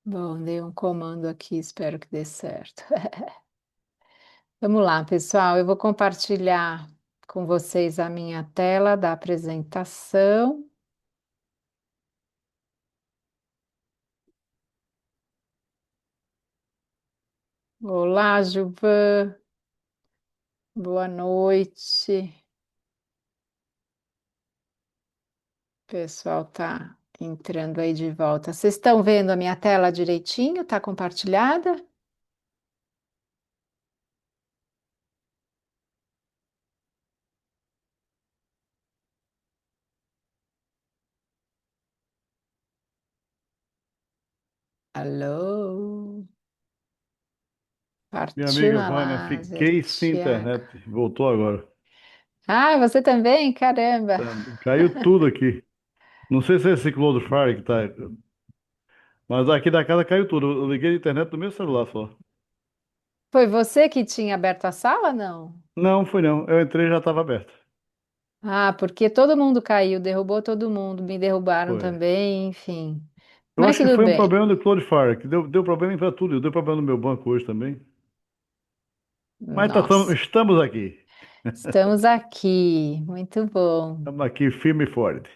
Bom, dei um comando aqui, espero que dê certo. Vamos lá, pessoal. Eu vou compartilhar com vocês a minha tela da apresentação. Olá, Gilvan. Boa noite. O pessoal tá entrando aí de volta. Vocês estão vendo a minha tela direitinho? Tá compartilhada? Alô? Minha Partiu amiga na Vânia, laser, fiquei sem Tiago. internet. Voltou agora. Ah, você também? Caramba! Tá, caiu tudo aqui. Não sei se é esse ciclo do Fire que tá. Mas aqui da casa caiu tudo. Eu liguei a internet do meu celular só. Foi você que tinha aberto a sala, não? Não, foi não. Eu entrei e já estava aberto. Ah, porque todo mundo caiu, derrubou todo mundo, me derrubaram Foi. também, enfim. Eu Mas acho que tudo foi um bem. problema do Cloudflare, que deu problema para tudo. Deu problema no meu banco hoje também. Mas Nossa, estamos aqui. estamos aqui, muito bom. Estamos aqui firme e forte.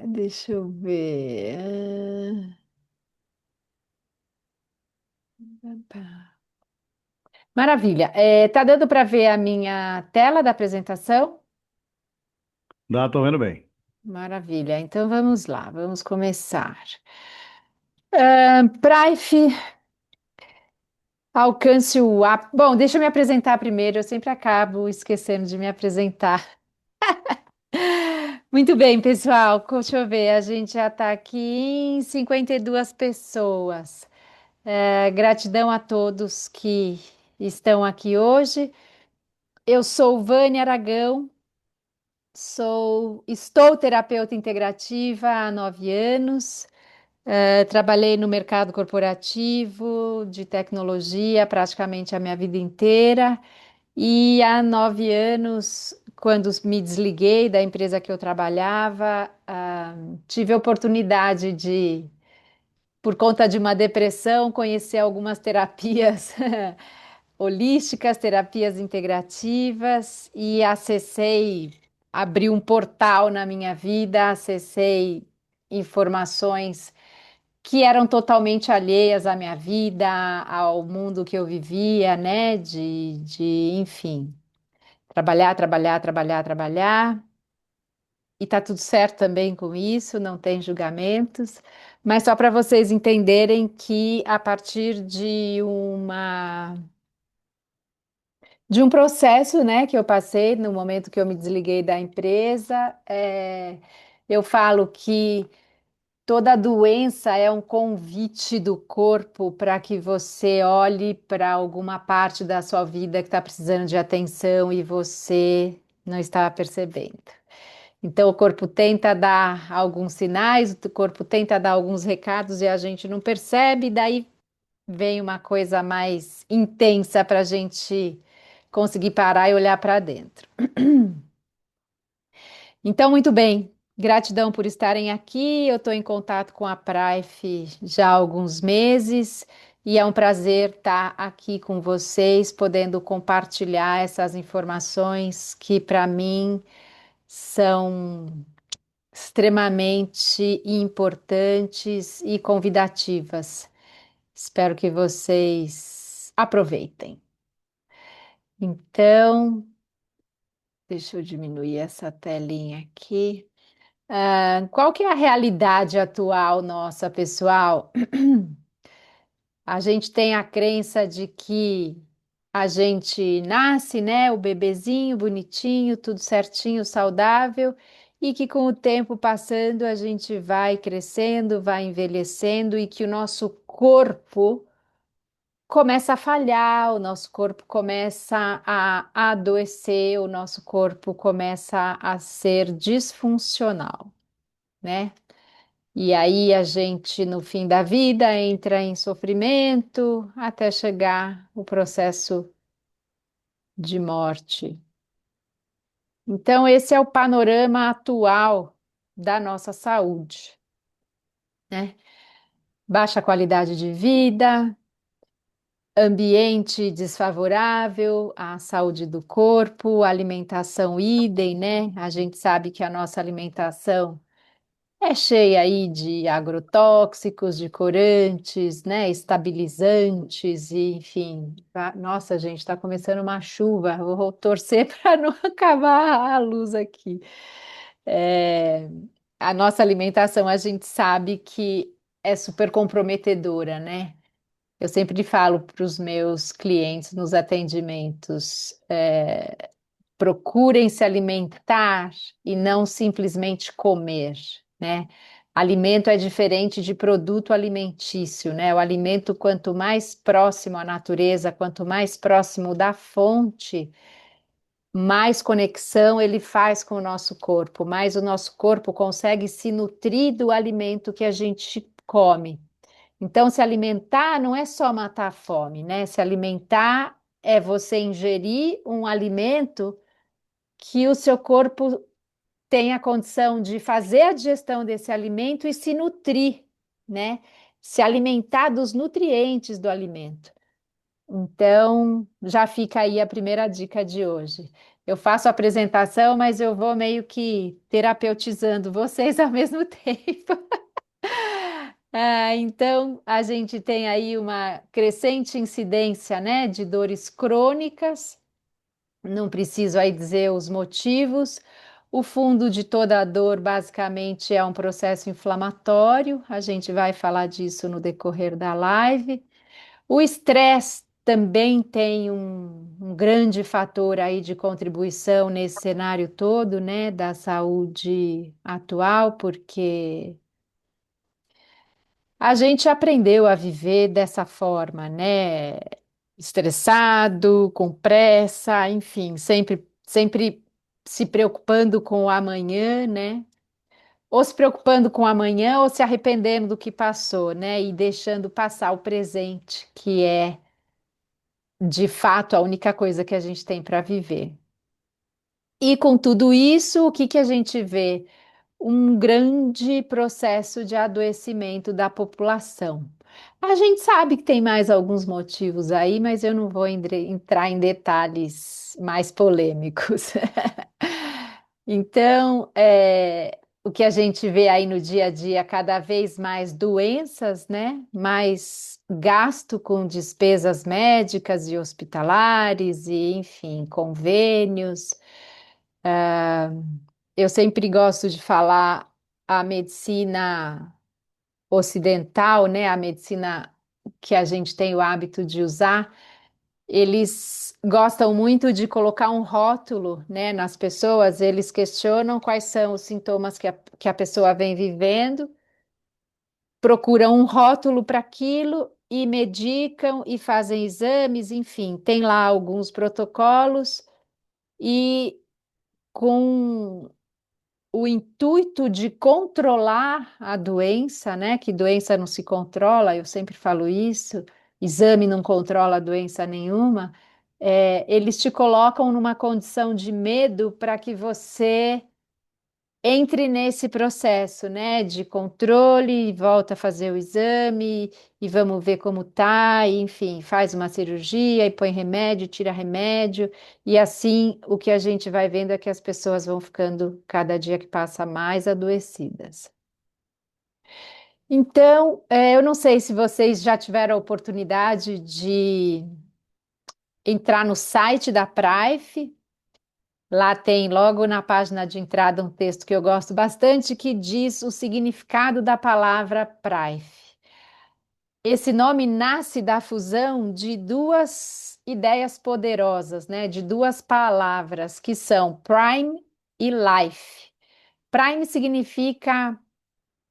Deixa eu ver. Maravilha. Tá dando para ver a minha tela da apresentação? Dá, tô vendo bem. Maravilha. Então vamos lá, vamos começar. Price alcance o. Bom, deixa eu me apresentar primeiro. Eu sempre acabo esquecendo de me apresentar. Muito bem, pessoal. Deixa eu ver, a gente já está aqui em 52 pessoas. Gratidão a todos que estão aqui hoje. Eu sou Vânia Aragão, estou terapeuta integrativa há 9 anos. Trabalhei no mercado corporativo de tecnologia praticamente a minha vida inteira. E há 9 anos, quando me desliguei da empresa que eu trabalhava, tive a oportunidade de, por conta de uma depressão, conhecer algumas terapias holísticas, terapias integrativas e abri um portal na minha vida, acessei informações que eram totalmente alheias à minha vida, ao mundo que eu vivia, né? Enfim. Trabalhar, trabalhar, trabalhar, trabalhar. E tá tudo certo também com isso, não tem julgamentos. Mas só para vocês entenderem que a partir de um processo, né, que eu passei no momento que eu me desliguei da empresa, eu falo que toda doença é um convite do corpo para que você olhe para alguma parte da sua vida que está precisando de atenção e você não está percebendo. Então, o corpo tenta dar alguns sinais, o corpo tenta dar alguns recados e a gente não percebe, daí vem uma coisa mais intensa para a gente conseguir parar e olhar para dentro. Então, muito bem, gratidão por estarem aqui. Eu estou em contato com a Prife já há alguns meses e é um prazer estar aqui com vocês, podendo compartilhar essas informações que, para mim, são extremamente importantes e convidativas. Espero que vocês aproveitem. Então, deixa eu diminuir essa telinha aqui. Qual que é a realidade atual nossa, pessoal? A gente tem a crença de que a gente nasce, né, o bebezinho bonitinho, tudo certinho, saudável, e que com o tempo passando a gente vai crescendo, vai envelhecendo e que o nosso corpo começa a falhar, o nosso corpo começa a adoecer, o nosso corpo começa a ser disfuncional, né? E aí a gente, no fim da vida, entra em sofrimento até chegar o processo de morte. Então, esse é o panorama atual da nossa saúde, né? baixa qualidade de vida, ambiente desfavorável à saúde do corpo, alimentação idem, né? A gente sabe que a nossa alimentação é cheia aí de agrotóxicos, de corantes, né? Estabilizantes, e enfim. Nossa, gente, está começando uma chuva. Vou torcer para não acabar a luz aqui. É, a nossa alimentação, a gente sabe que é super comprometedora, né? Eu sempre falo para os meus clientes nos atendimentos, procurem se alimentar e não simplesmente comer, né? Alimento é diferente de produto alimentício, né? O alimento, quanto mais próximo à natureza, quanto mais próximo da fonte, mais conexão ele faz com o nosso corpo, mais o nosso corpo consegue se nutrir do alimento que a gente come. Então, se alimentar não é só matar a fome, né? Se alimentar é você ingerir um alimento que o seu corpo tenha a condição de fazer a digestão desse alimento e se nutrir, né? Se alimentar dos nutrientes do alimento. Então, já fica aí a primeira dica de hoje. Eu faço a apresentação, mas eu vou meio que terapeutizando vocês ao mesmo tempo. Então, a gente tem aí uma crescente incidência, né, de dores crônicas. Não preciso aí dizer os motivos. O fundo de toda a dor, basicamente, é um processo inflamatório. A gente vai falar disso no decorrer da live. O estresse também tem um grande fator aí de contribuição nesse cenário todo, né, da saúde atual, porque a gente aprendeu a viver dessa forma, né? Estressado, com pressa, enfim, sempre se preocupando com o amanhã, né? Ou se preocupando com o amanhã ou se arrependendo do que passou, né? E deixando passar o presente, que é de fato a única coisa que a gente tem para viver. E com tudo isso, o que que a gente vê? Um grande processo de adoecimento da população. A gente sabe que tem mais alguns motivos aí, mas eu não vou entrar em detalhes mais polêmicos. Então, o que a gente vê aí no dia a dia, cada vez mais doenças, né? Mais gasto com despesas médicas e hospitalares, e enfim, convênios. Eu sempre gosto de falar a medicina ocidental, né? A medicina que a gente tem o hábito de usar. Eles gostam muito de colocar um rótulo, né, nas pessoas, eles questionam quais são os sintomas que a pessoa vem vivendo, procuram um rótulo para aquilo e medicam e fazem exames, enfim, tem lá alguns protocolos e com o intuito de controlar a doença, né? Que doença não se controla, eu sempre falo isso, exame não controla doença nenhuma. Eles te colocam numa condição de medo para que você entre nesse processo, né? De controle, volta a fazer o exame e vamos ver como tá, e, enfim, faz uma cirurgia e põe remédio, tira remédio, e assim o que a gente vai vendo é que as pessoas vão ficando cada dia que passa mais adoecidas. Então, eu não sei se vocês já tiveram a oportunidade de entrar no site da Prife. Lá tem, logo na página de entrada, um texto que eu gosto bastante que diz o significado da palavra Prife. Esse nome nasce da fusão de duas ideias poderosas, né? De duas palavras que são prime e life. Prime significa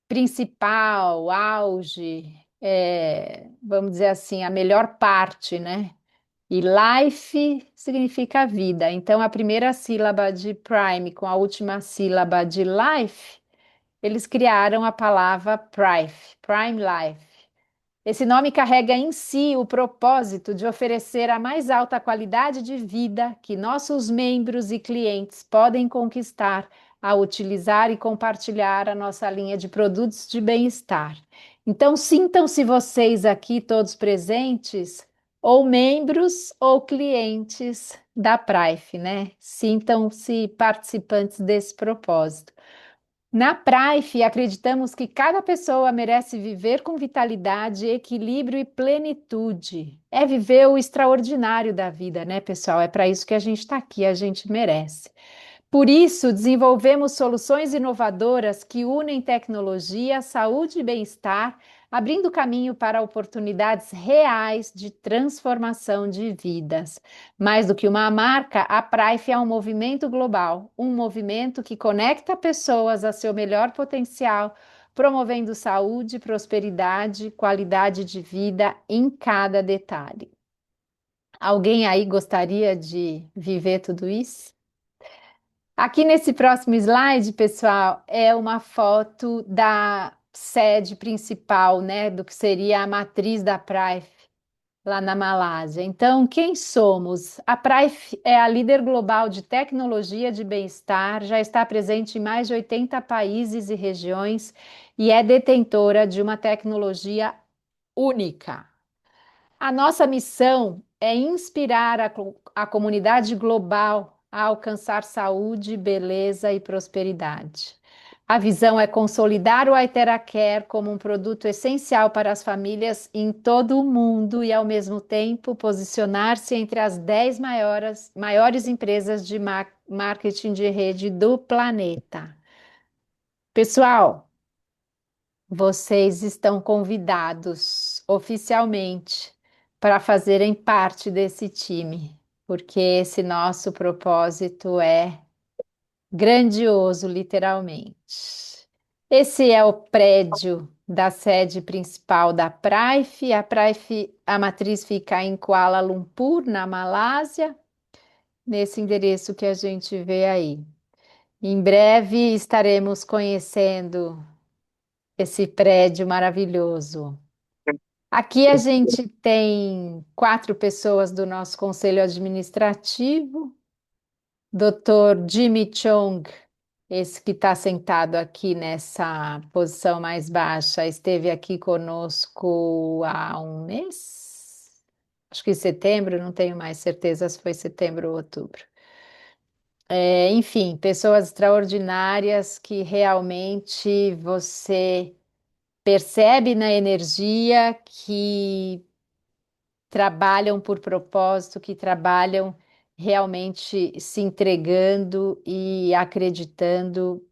principal, auge, vamos dizer assim, a melhor parte, né? E life significa vida. Então, a primeira sílaba de prime com a última sílaba de life, eles criaram a palavra Prife, Prime Life. Esse nome carrega em si o propósito de oferecer a mais alta qualidade de vida que nossos membros e clientes podem conquistar ao utilizar e compartilhar a nossa linha de produtos de bem-estar. Então, sintam-se vocês aqui, todos presentes, ou membros ou clientes da Prife, né? Sintam-se participantes desse propósito. Na Prife, acreditamos que cada pessoa merece viver com vitalidade, equilíbrio e plenitude. É viver o extraordinário da vida, né, pessoal? É para isso que a gente está aqui, a gente merece. Por isso, desenvolvemos soluções inovadoras que unem tecnologia, saúde e bem-estar, abrindo caminho para oportunidades reais de transformação de vidas. Mais do que uma marca, a Prife é um movimento global, um movimento que conecta pessoas a seu melhor potencial, promovendo saúde, prosperidade, qualidade de vida em cada detalhe. Alguém aí gostaria de viver tudo isso? Aqui nesse próximo slide, pessoal, é uma foto da sede principal, né, do que seria a matriz da Prife lá na Malásia. Então, quem somos? A Prife é a líder global de tecnologia de bem-estar, já está presente em mais de 80 países e regiões e é detentora de uma tecnologia única. A nossa missão é inspirar a comunidade global a alcançar saúde, beleza e prosperidade. A visão é consolidar o Aiteracare como um produto essencial para as famílias em todo o mundo e, ao mesmo tempo, posicionar-se entre as 10 maiores empresas de marketing de rede do planeta. Pessoal, vocês estão convidados oficialmente para fazerem parte desse time, porque esse nosso propósito é grandioso, literalmente. Esse é o prédio da sede principal da Prife. A Prife, a matriz fica em Kuala Lumpur, na Malásia, nesse endereço que a gente vê aí. Em breve estaremos conhecendo esse prédio maravilhoso. Aqui a gente tem 4 pessoas do nosso conselho administrativo. Dr. Jimmy Chong, esse que está sentado aqui nessa posição mais baixa, esteve aqui conosco há um mês? Acho que em setembro, não tenho mais certeza se foi setembro ou outubro. Enfim, pessoas extraordinárias que realmente você percebe na energia que trabalham por propósito, que trabalham realmente se entregando e acreditando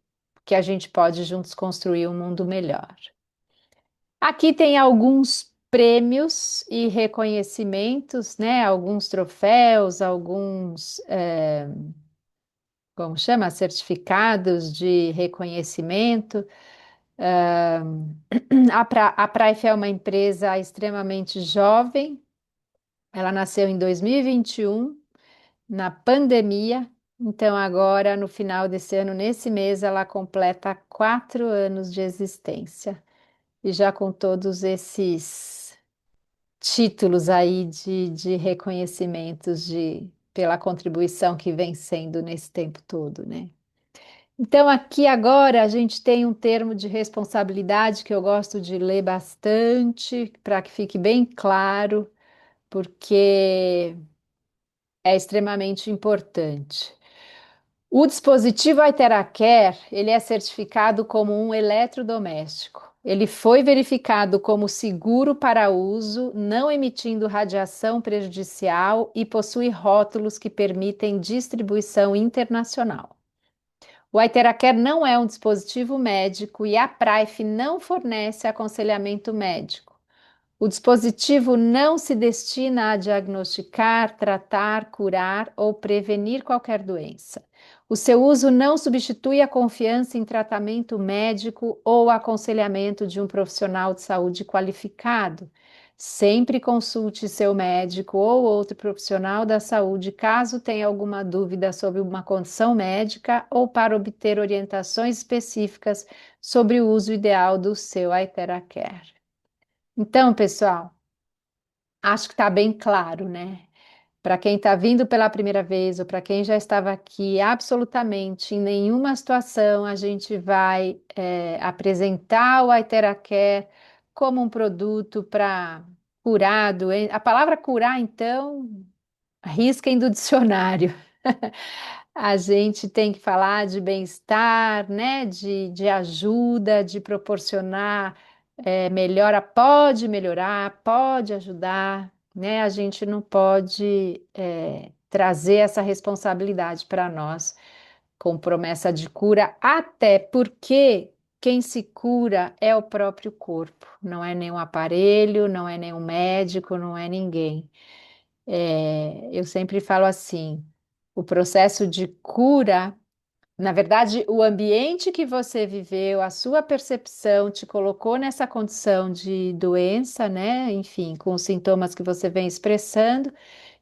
que a gente pode juntos construir um mundo melhor. Aqui tem alguns prêmios e reconhecimentos, né? Alguns troféus, alguns, como chama? Certificados de reconhecimento. Ah, a Prife é uma empresa extremamente jovem. Ela nasceu em 2021, na pandemia. Então, agora, no final desse ano, nesse mês, ela completa 4 anos de existência. E já com todos esses títulos aí de reconhecimentos pela contribuição que vem sendo nesse tempo todo, né? Então, aqui agora a gente tem um termo de responsabilidade que eu gosto de ler bastante, para que fique bem claro, porque é extremamente importante. O dispositivo Aiteracare, ele é certificado como um eletrodoméstico. Ele foi verificado como seguro para uso, não emitindo radiação prejudicial e possui rótulos que permitem distribuição internacional. O Aiteracare não é um dispositivo médico e a Prife não fornece aconselhamento médico. O dispositivo não se destina a diagnosticar, tratar, curar ou prevenir qualquer doença. O seu uso não substitui a confiança em tratamento médico ou aconselhamento de um profissional de saúde qualificado. Sempre consulte seu médico ou outro profissional da saúde caso tenha alguma dúvida sobre uma condição médica ou para obter orientações específicas sobre o uso ideal do seu Aiteracare. Então, pessoal, acho que está bem claro, né? Para quem está vindo pela primeira vez ou para quem já estava aqui, absolutamente em nenhuma situação a gente vai apresentar o Aiteracare como um produto para curar A palavra curar, então, risquem do dicionário. A gente tem que falar de bem-estar, né? De ajuda, de proporcionar melhora, pode melhorar, pode ajudar, né? A gente não pode trazer essa responsabilidade para nós com promessa de cura, até porque quem se cura é o próprio corpo, não é nenhum aparelho, não é nenhum médico, não é ninguém. Eu sempre falo assim: o processo de cura, na verdade, o ambiente que você viveu, a sua percepção te colocou nessa condição de doença, né? Enfim, com os sintomas que você vem expressando.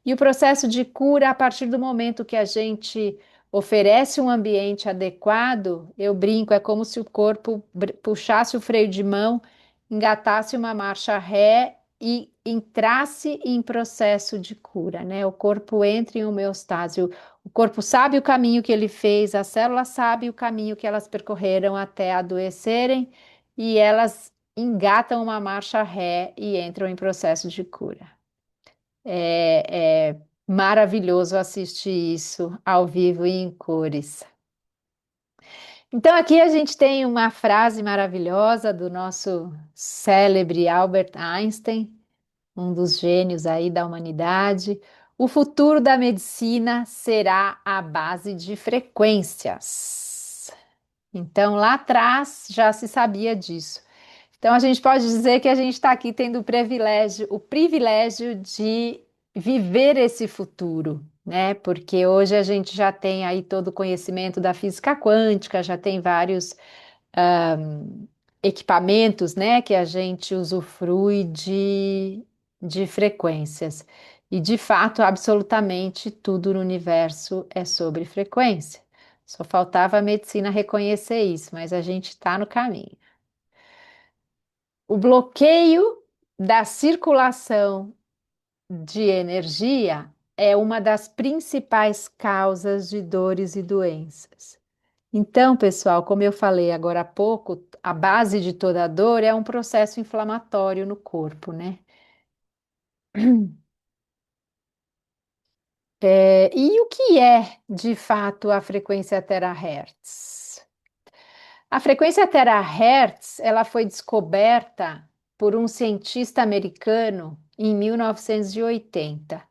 E o processo de cura, a partir do momento que a gente oferece um ambiente adequado, eu brinco, é como se o corpo puxasse o freio de mão, engatasse uma marcha ré e entrasse em processo de cura, né? O corpo entra em homeostase. O corpo sabe o caminho que ele fez, as células sabem o caminho que elas percorreram até adoecerem e elas engatam uma marcha ré e entram em processo de cura. É maravilhoso assistir isso ao vivo e em cores. Então, aqui a gente tem uma frase maravilhosa do nosso célebre Albert Einstein, um dos gênios aí da humanidade. O futuro da medicina será a base de frequências. Então, lá atrás já se sabia disso. Então, a gente pode dizer que a gente está aqui tendo o privilégio de viver esse futuro, né? Porque hoje a gente já tem aí todo o conhecimento da física quântica, já tem vários equipamentos, né, que a gente usufrui de frequências. E de fato, absolutamente tudo no universo é sobre frequência. Só faltava a medicina reconhecer isso, mas a gente está no caminho. O bloqueio da circulação de energia é uma das principais causas de dores e doenças. Então, pessoal, como eu falei agora há pouco, a base de toda dor é um processo inflamatório no corpo, né? E o que é, de fato, a frequência terahertz? A frequência terahertz, ela foi descoberta por um cientista americano em 1980.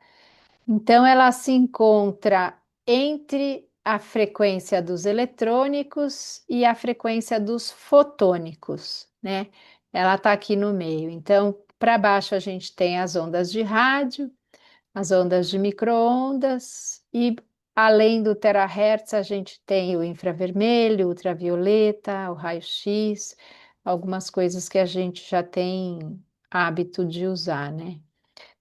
Então, ela se encontra entre a frequência dos eletrônicos e a frequência dos fotônicos, né? Ela está aqui no meio. Então, para baixo a gente tem as ondas de rádio, as ondas de micro-ondas e além do terahertz a gente tem o infravermelho, o ultravioleta, o raio-x, algumas coisas que a gente já tem hábito de usar, né?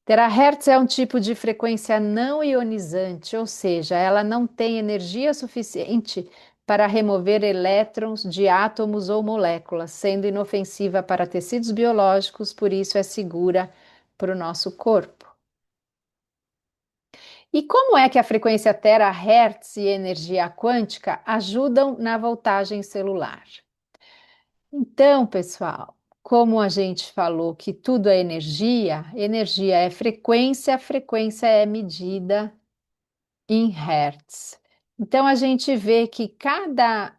Terahertz é um tipo de frequência não ionizante, ou seja, ela não tem energia suficiente para remover elétrons de átomos ou moléculas, sendo inofensiva para tecidos biológicos, por isso é segura para o nosso corpo. E como é que a frequência terahertz e energia quântica ajudam na voltagem celular? Então, pessoal, como a gente falou que tudo é energia, energia é frequência, frequência é medida em hertz. Então, a gente vê que cada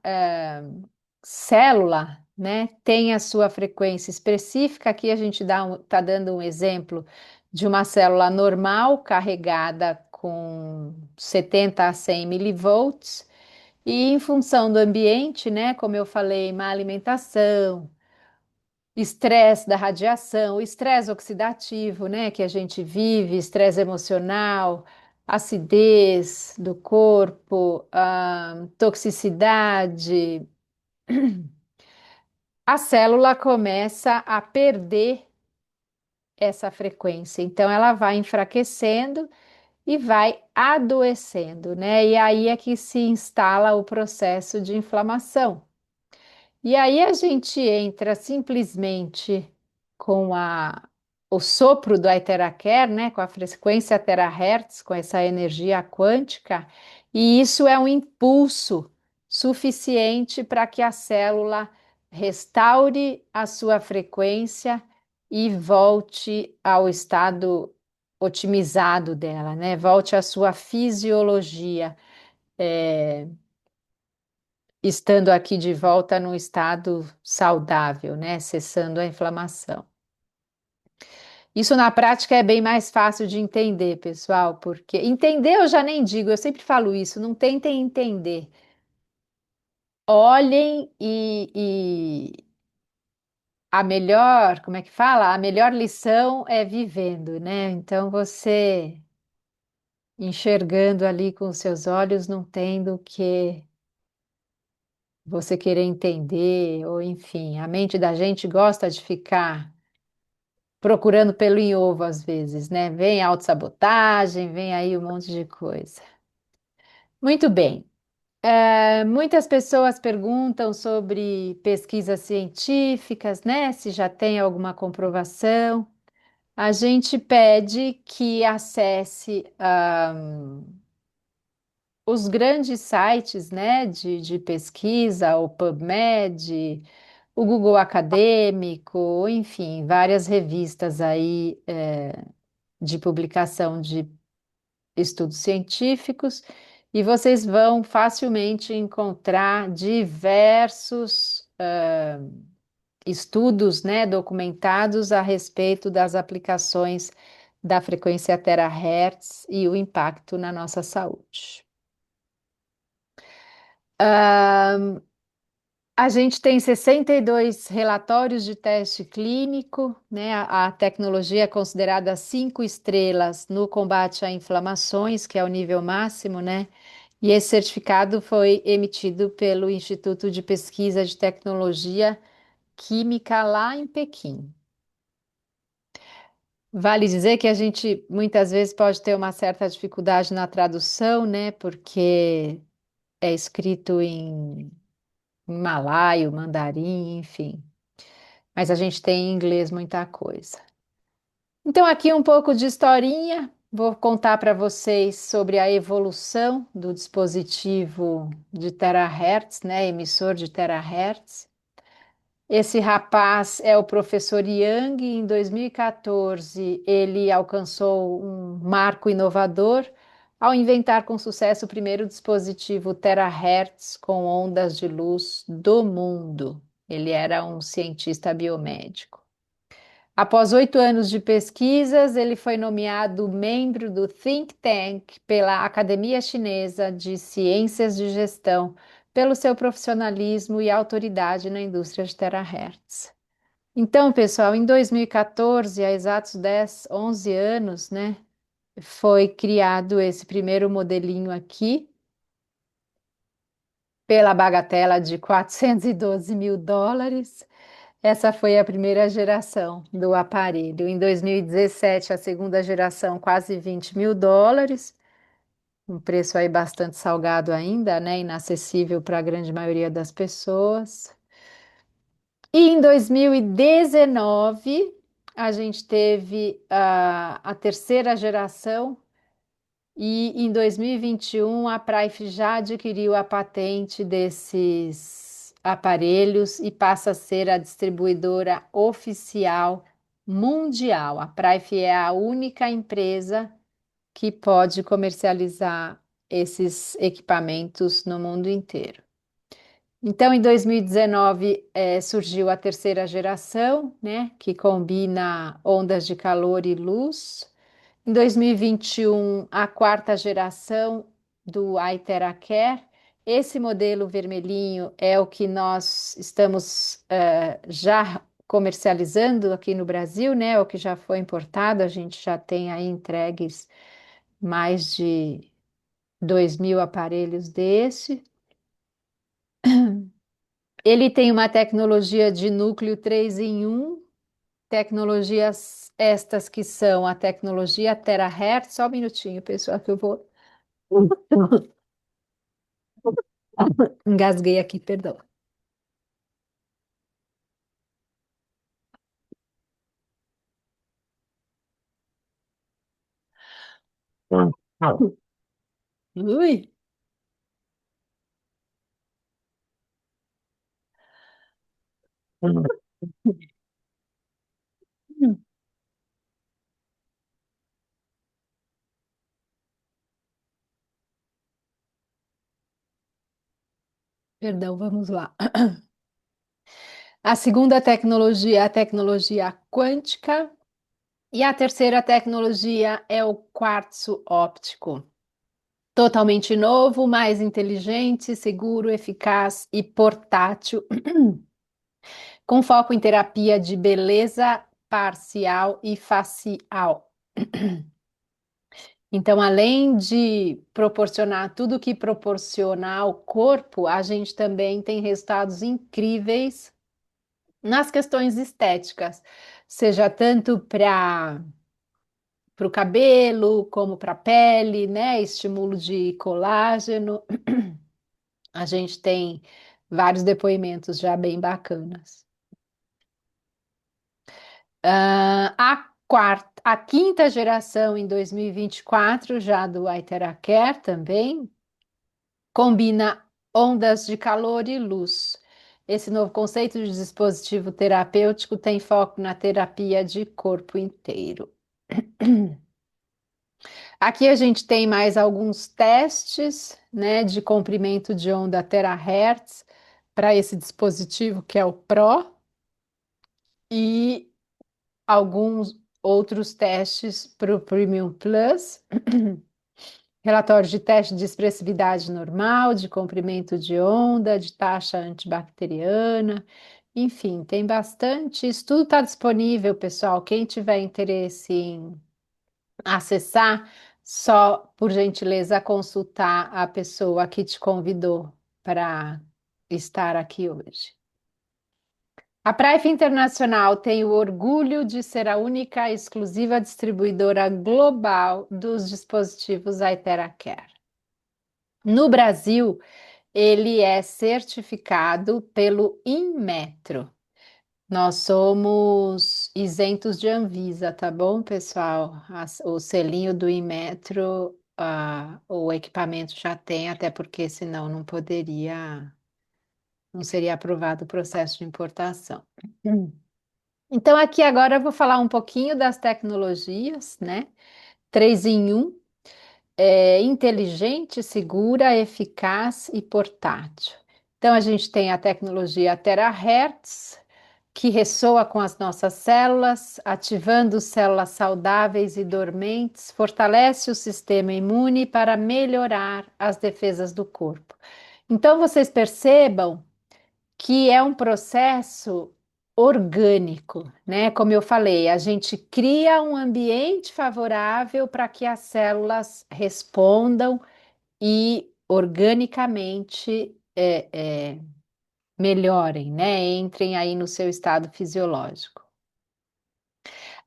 célula, né, tem a sua frequência específica. Aqui a gente está dando um exemplo de uma célula normal carregada com 70 a 100 milivolts. E em função do ambiente, né, como eu falei, má alimentação, estresse da radiação, o estresse oxidativo, né, que a gente vive, estresse emocional, acidez do corpo, toxicidade, a célula começa a perder essa frequência. Então, ela vai enfraquecendo e vai adoecendo, né? E aí é que se instala o processo de inflamação. E aí a gente entra simplesmente com o sopro do Iteraquer, né, com a frequência terahertz, com essa energia quântica, e isso é um impulso suficiente para que a célula restaure a sua frequência e volte ao estado otimizado dela, né? Volte à sua fisiologia, é, estando aqui de volta num estado saudável, né? Cessando a inflamação. Isso na prática é bem mais fácil de entender, pessoal, porque entender eu já nem digo, eu sempre falo isso, não tentem entender. Olhem e a melhor, como é que fala? A melhor lição é vivendo, né? Então você enxergando ali com os seus olhos, não tendo o que você querer entender, ou enfim, a mente da gente gosta de ficar procurando pelo em ovo às vezes, né? Vem autossabotagem, vem aí um monte de coisa. Muito bem. Muitas pessoas perguntam sobre pesquisas científicas, né? Se já tem alguma comprovação. A gente pede que acesse os grandes sites, né, de pesquisa, o PubMed, o Google Acadêmico, enfim, várias revistas aí de publicação de estudos científicos, e vocês vão facilmente encontrar diversos estudos, né, documentados a respeito das aplicações da frequência terahertz e o impacto na nossa saúde. A gente tem 62 relatórios de teste clínico, né? A tecnologia é considerada 5 estrelas no combate a inflamações, que é o nível máximo, né? E esse certificado foi emitido pelo Instituto de Pesquisa de Tecnologia Química lá em Pequim. Vale dizer que a gente muitas vezes pode ter uma certa dificuldade na tradução, né? Porque é escrito em malaio, mandarim, enfim. Mas a gente tem em inglês muita coisa. Então, aqui um pouco de historinha. Vou contar para vocês sobre a evolução do dispositivo de terahertz, né, emissor de terahertz. Esse rapaz é o professor Yang. Em 2014, ele alcançou um marco inovador ao inventar com sucesso o primeiro dispositivo terahertz com ondas de luz do mundo. Ele era um cientista biomédico. Após 8 anos de pesquisas, ele foi nomeado membro do think tank pela Academia Chinesa de Ciências de Gestão, pelo seu profissionalismo e autoridade na indústria de terahertz. Então, pessoal, em 2014, há exatos 10, 11 anos, né, foi criado esse primeiro modelinho aqui, pela bagatela de 412 mil dólares. Essa foi a primeira geração do aparelho. Em 2017, a segunda geração, quase 20 mil dólares, um preço aí bastante salgado ainda, né? Inacessível para a grande maioria das pessoas. E em 2019, a gente teve a terceira geração, e em 2021 a Praif já adquiriu a patente desses aparelhos e passa a ser a distribuidora oficial mundial. A Praif é a única empresa que pode comercializar esses equipamentos no mundo inteiro. Então, em 2019, surgiu a terceira geração, né, que combina ondas de calor e luz. Em 2021, a quarta geração do iTeraCare. Esse modelo vermelhinho é o que nós estamos já comercializando aqui no Brasil, né? O que já foi importado, a gente já tem aí entregues mais de 2.000 aparelhos desse. Ele tem uma tecnologia de núcleo 3 em 1, tecnologias estas que são a tecnologia terahertz. Só um minutinho, pessoal, que eu vou. Engasguei aqui, perdão. Ui. Perdão, vamos lá. A segunda tecnologia é a tecnologia quântica e a terceira tecnologia é o quartzo óptico. Totalmente novo, mais inteligente, seguro, eficaz e portátil, com foco em terapia de beleza parcial e facial. Então, além de proporcionar tudo o que proporciona ao corpo, a gente também tem resultados incríveis nas questões estéticas, seja tanto para o cabelo como para a pele, né? Estímulo de colágeno. A gente tem vários depoimentos já bem bacanas. A quinta geração em 2024, já do Iteracare também, combina ondas de calor e luz. Esse novo conceito de dispositivo terapêutico tem foco na terapia de corpo inteiro. Aqui a gente tem mais alguns testes, né, de comprimento de onda terahertz para esse dispositivo que é o Pro e alguns outros testes para o Premium Plus. Relatório de teste de expressividade normal, de comprimento de onda, de taxa antibacteriana, enfim, tem bastante. Isso tudo está disponível, pessoal. Quem tiver interesse em acessar, só por gentileza consultar a pessoa que te convidou para estar aqui hoje. A Praife Internacional tem o orgulho de ser a única e exclusiva distribuidora global dos dispositivos Iteracare. No Brasil, ele é certificado pelo Inmetro. Nós somos isentos de Anvisa, tá bom, pessoal? O selinho do Inmetro, o equipamento já tem, até porque senão não seria aprovado o processo de importação. Então, aqui agora eu vou falar um pouquinho das tecnologias, né? Três em um. Inteligente, segura, eficaz e portátil. Então, a gente tem a tecnologia Terahertz, que ressoa com as nossas células, ativando células saudáveis e dormentes, fortalece o sistema imune para melhorar as defesas do corpo. Então, vocês percebam que é um processo orgânico, né? Como eu falei, a gente cria um ambiente favorável para que as células respondam e organicamente melhorem, né? Entrem aí no seu estado fisiológico.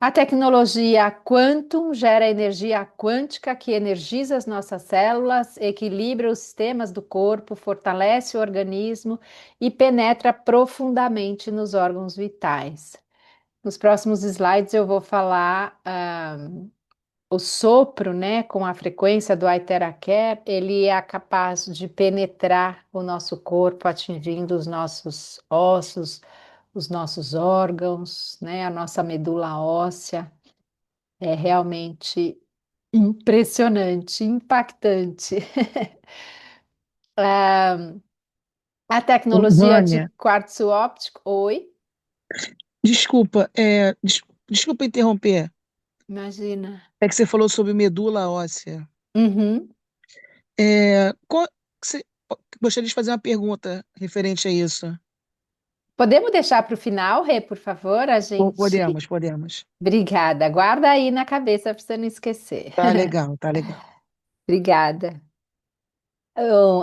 A tecnologia Quantum gera energia quântica que energiza as nossas células, equilibra os sistemas do corpo, fortalece o organismo e penetra profundamente nos órgãos vitais. Nos próximos slides eu vou falar o sopro, né, com a frequência do Iteracare, ele é capaz de penetrar o nosso corpo, atingindo os nossos ossos, os nossos órgãos, né, a nossa medula óssea. É realmente impressionante, impactante. A Ô, tecnologia de Vânia, quartzo óptico, oi, desculpa, desculpa interromper. imagina. É que você falou sobre medula óssea. Uhum. É, você- gostaria de fazer uma pergunta referente a isso. Podemos deixar para o final, Rê, por favor? A gente. Podemos, podemos. Obrigada. Guarda aí na cabeça para você não esquecer. Tá legal, tá legal. Obrigada.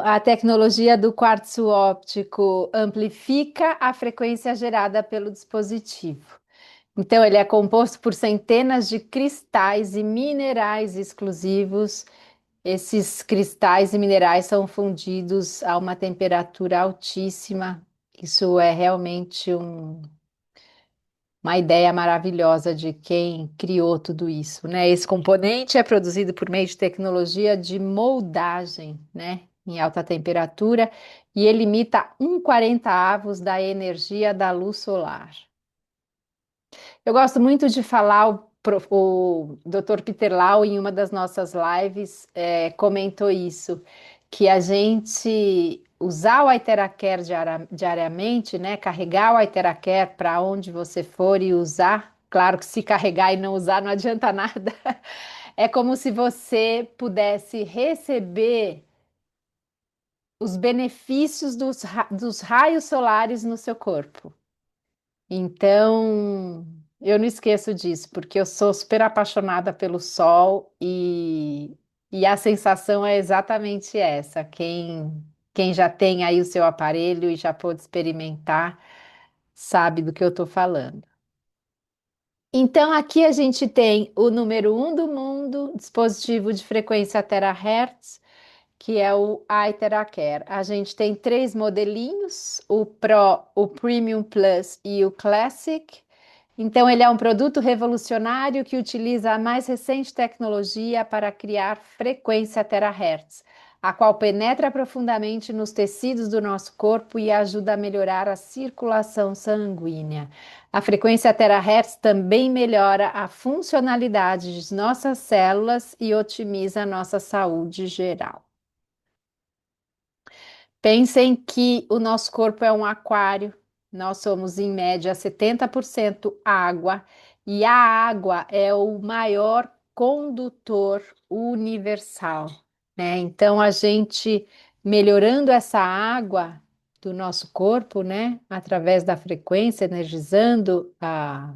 A tecnologia do quartzo óptico amplifica a frequência gerada pelo dispositivo. Então, ele é composto por centenas de cristais e minerais exclusivos. Esses cristais e minerais são fundidos a uma temperatura altíssima. Isso é realmente uma ideia maravilhosa de quem criou tudo isso, né? Esse componente é produzido por meio de tecnologia de moldagem, né? Em alta temperatura e ele emita 1/40 da energia da luz solar. Eu gosto muito de falar, o Dr. Peter Lau, em uma das nossas lives, comentou isso, que a gente usar o Iteracare diariamente, né? Carregar o Iteracare para onde você for e usar. Claro que se carregar e não usar não adianta nada. É como se você pudesse receber os benefícios dos raios solares no seu corpo. Então, eu não esqueço disso, porque eu sou super apaixonada pelo sol e a sensação é exatamente essa. Quem já tem aí o seu aparelho e já pôde experimentar, sabe do que eu estou falando. Então, aqui a gente tem o número um do mundo, dispositivo de frequência terahertz, que é o iTeracare. A gente tem três modelinhos, o Pro, o Premium Plus e o Classic. Então, ele é um produto revolucionário que utiliza a mais recente tecnologia para criar frequência terahertz, a qual penetra profundamente nos tecidos do nosso corpo e ajuda a melhorar a circulação sanguínea. A frequência terahertz também melhora a funcionalidade de nossas células e otimiza a nossa saúde geral. Pensem que o nosso corpo é um aquário, nós somos em média 70% água, e a água é o maior condutor universal, né? Então, a gente melhorando essa água do nosso corpo, né, através da frequência, energizando a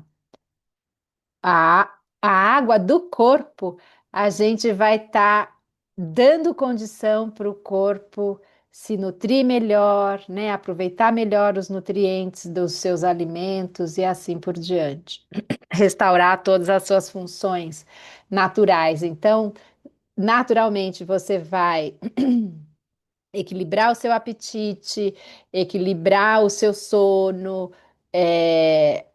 água do corpo, a gente vai estar dando condição para o corpo se nutrir melhor, né? Aproveitar melhor os nutrientes dos seus alimentos e assim por diante. Restaurar todas as suas funções naturais. Então, naturalmente, você vai equilibrar o seu apetite, equilibrar o seu sono, é,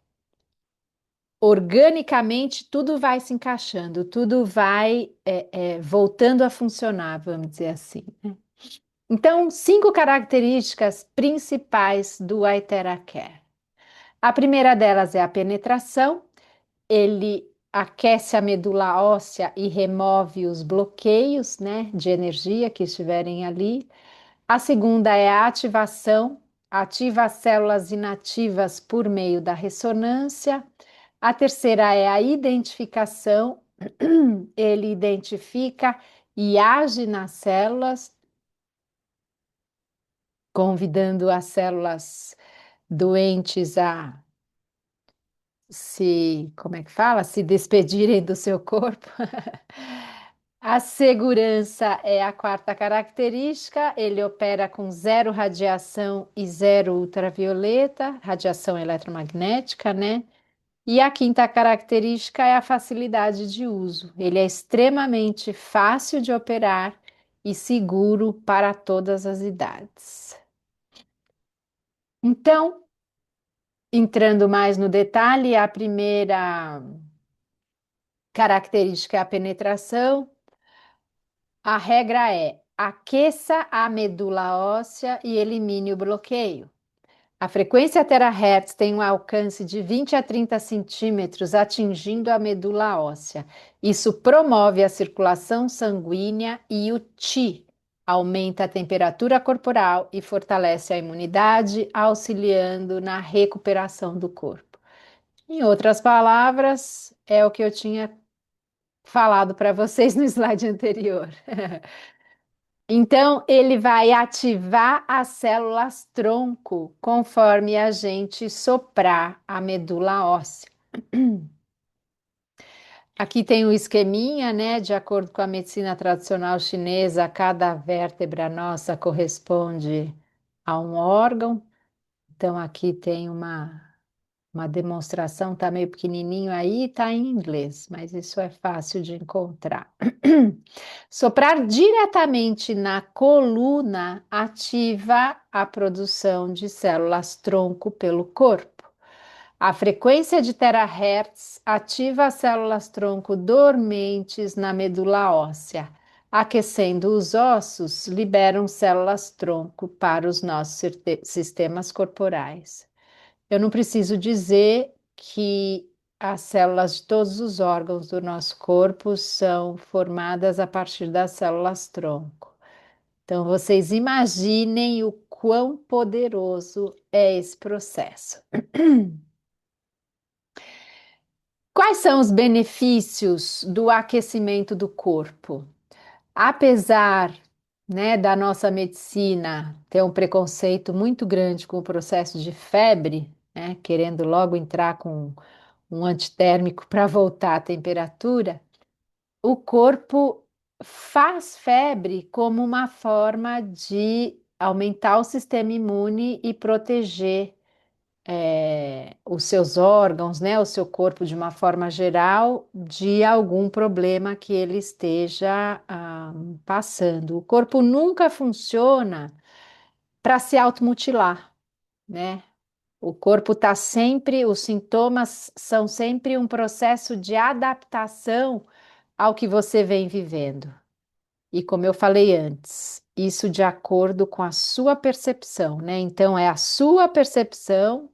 organicamente tudo vai se encaixando, tudo vai voltando a funcionar, vamos dizer assim, né? Então, cinco características principais do Aiteracare. A primeira delas é a penetração. Ele aquece a medula óssea e remove os bloqueios, né, de energia que estiverem ali. A segunda é a ativação, ativa as células inativas por meio da ressonância. A terceira é a identificação, ele identifica e age nas células, convidando as células doentes a como é que fala? Se despedirem do seu corpo. A segurança é a quarta característica, ele opera com zero radiação e zero ultravioleta, radiação eletromagnética, né? E a quinta característica é a facilidade de uso. Ele é extremamente fácil de operar e seguro para todas as idades. Então, entrando mais no detalhe, a primeira característica é a penetração. A regra é: aqueça a medula óssea e elimine o bloqueio. A frequência terahertz tem um alcance de 20 a 30 centímetros, atingindo a medula óssea. Isso promove a circulação sanguínea e o Qi aumenta a temperatura corporal e fortalece a imunidade, auxiliando na recuperação do corpo. Em outras palavras, é o que eu tinha falado para vocês no slide anterior. Então, ele vai ativar as células tronco conforme a gente soprar a medula óssea. Aqui tem o esqueminha, né? De acordo com a medicina tradicional chinesa, cada vértebra nossa corresponde a um órgão. Então, aqui tem uma demonstração, tá meio pequenininho aí, tá em inglês, mas isso é fácil de encontrar. Soprar diretamente na coluna ativa a produção de células tronco pelo corpo. A frequência de terahertz ativa as células tronco dormentes na medula óssea. Aquecendo os ossos, liberam células tronco para os nossos sistemas corporais. Eu não preciso dizer que as células de todos os órgãos do nosso corpo são formadas a partir das células tronco. Então, vocês imaginem o quão poderoso é esse processo. Quais são os benefícios do aquecimento do corpo? Apesar, né, da nossa medicina ter um preconceito muito grande com o processo de febre, né, querendo logo entrar com um antitérmico para voltar à temperatura, o corpo faz febre como uma forma de aumentar o sistema imune e proteger os seus órgãos, né, o seu corpo de uma forma geral, de algum problema que ele esteja passando. O corpo nunca funciona para se automutilar, né? O corpo está sempre, os sintomas são sempre um processo de adaptação ao que você vem vivendo. E como eu falei antes, isso de acordo com a sua percepção, né? Então, é a sua percepção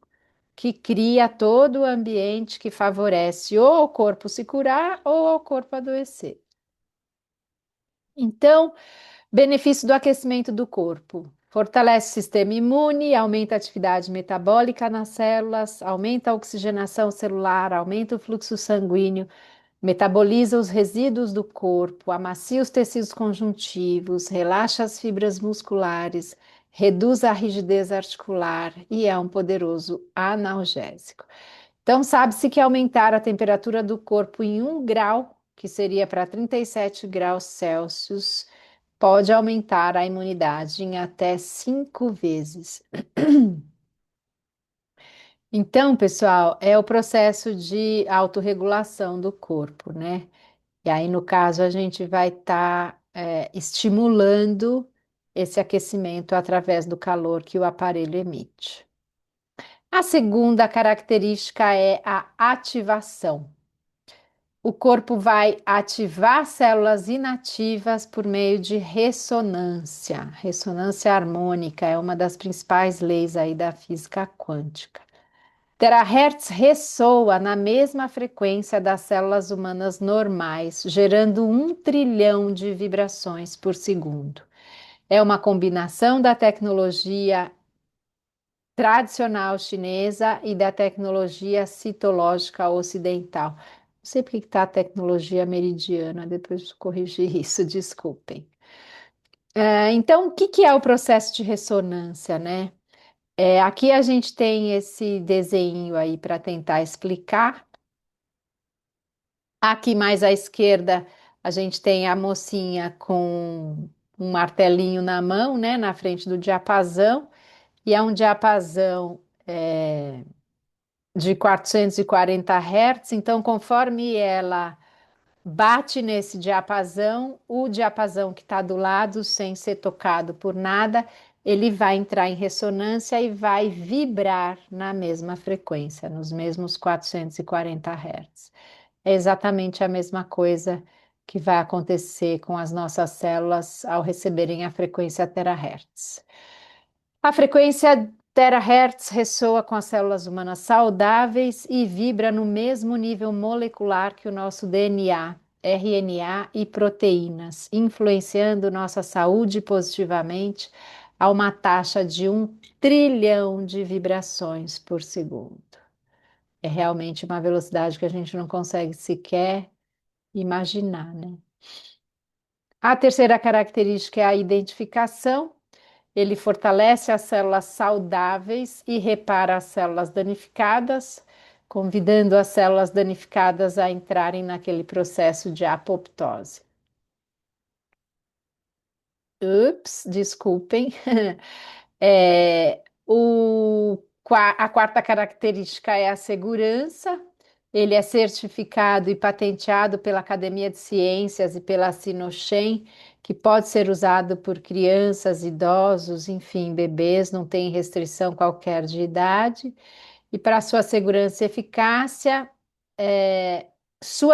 que cria todo o ambiente que favorece ou ao corpo se curar ou ao corpo adoecer. Então, benefício do aquecimento do corpo. Fortalece o sistema imune, aumenta a atividade metabólica nas células, aumenta a oxigenação celular, aumenta o fluxo sanguíneo, metaboliza os resíduos do corpo, amacia os tecidos conjuntivos, relaxa as fibras musculares, reduz a rigidez articular e é um poderoso analgésico. Então, sabe-se que aumentar a temperatura do corpo em 1 grau, que seria para 37 graus Celsius, pode aumentar a imunidade em até 5 vezes. Então, pessoal, é o processo de autorregulação do corpo, né? E aí, no caso, a gente vai estar estimulando esse aquecimento através do calor que o aparelho emite. A segunda característica é a ativação. O corpo vai ativar células inativas por meio de ressonância. Ressonância harmônica é uma das principais leis aí da física quântica. Terahertz ressoa na mesma frequência das células humanas normais, gerando 1 trilhão de vibrações por segundo. É uma combinação da tecnologia tradicional chinesa e da tecnologia citológica ocidental. Não sei por que está a tecnologia meridiana, depois de corrigir isso, desculpem. Então, o que que é o processo de ressonância, né? Aqui a gente tem esse desenho aí para tentar explicar. Aqui mais à esquerda, a gente tem a mocinha com um martelinho na mão, né, na frente do diapasão, e é um diapasão de 440 Hz. Então, conforme ela bate nesse diapasão, o diapasão que está do lado, sem ser tocado por nada, ele vai entrar em ressonância e vai vibrar na mesma frequência, nos mesmos 440 Hz. É exatamente a mesma coisa que vai acontecer com as nossas células ao receberem a frequência terahertz. A frequência terahertz ressoa com as células humanas saudáveis e vibra no mesmo nível molecular que o nosso DNA, RNA e proteínas, influenciando nossa saúde positivamente a uma taxa de 1 trilhão de vibrações por segundo. É realmente uma velocidade que a gente não consegue sequer imaginar, né? A terceira característica é a identificação. Ele fortalece as células saudáveis e repara as células danificadas, convidando as células danificadas a entrarem naquele processo de apoptose. Ups, desculpem. A quarta característica é a segurança. Ele é certificado e patenteado pela Academia de Ciências e pela Sinochem, que pode ser usado por crianças, idosos, enfim, bebês, não tem restrição qualquer de idade. E para é, sua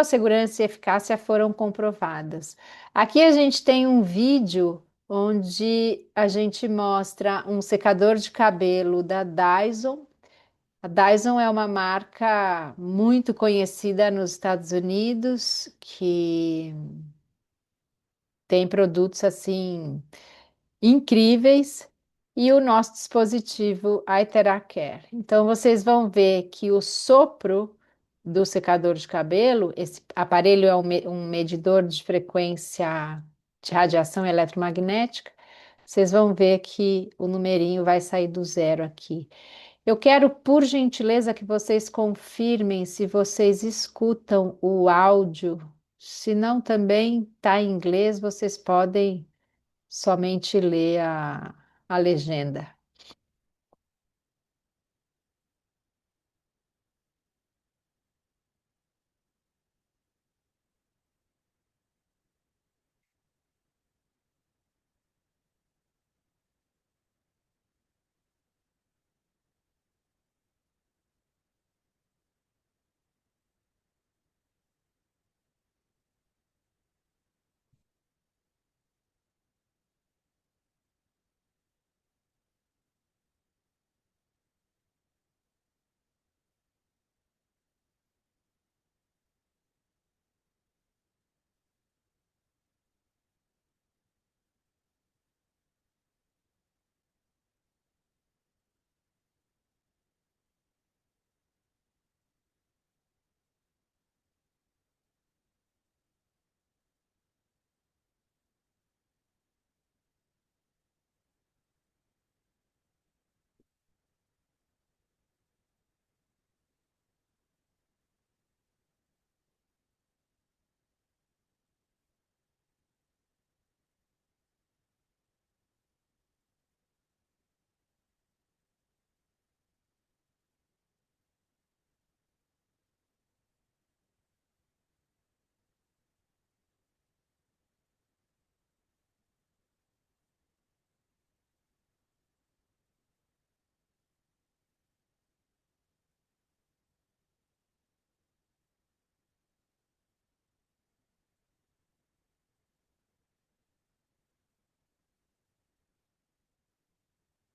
segurança e eficácia foram comprovadas. Aqui a gente tem um vídeo onde a gente mostra um secador de cabelo da Dyson. A Dyson é uma marca muito conhecida nos Estados Unidos, que tem produtos assim incríveis e o nosso dispositivo iTeracare. Então, vocês vão ver que o sopro do secador de cabelo, esse aparelho é um medidor de frequência de radiação eletromagnética. Vocês vão ver que o numerinho vai sair do zero aqui. Eu quero, por gentileza, que vocês confirmem se vocês escutam o áudio. Se não também está em inglês, vocês podem somente ler a legenda.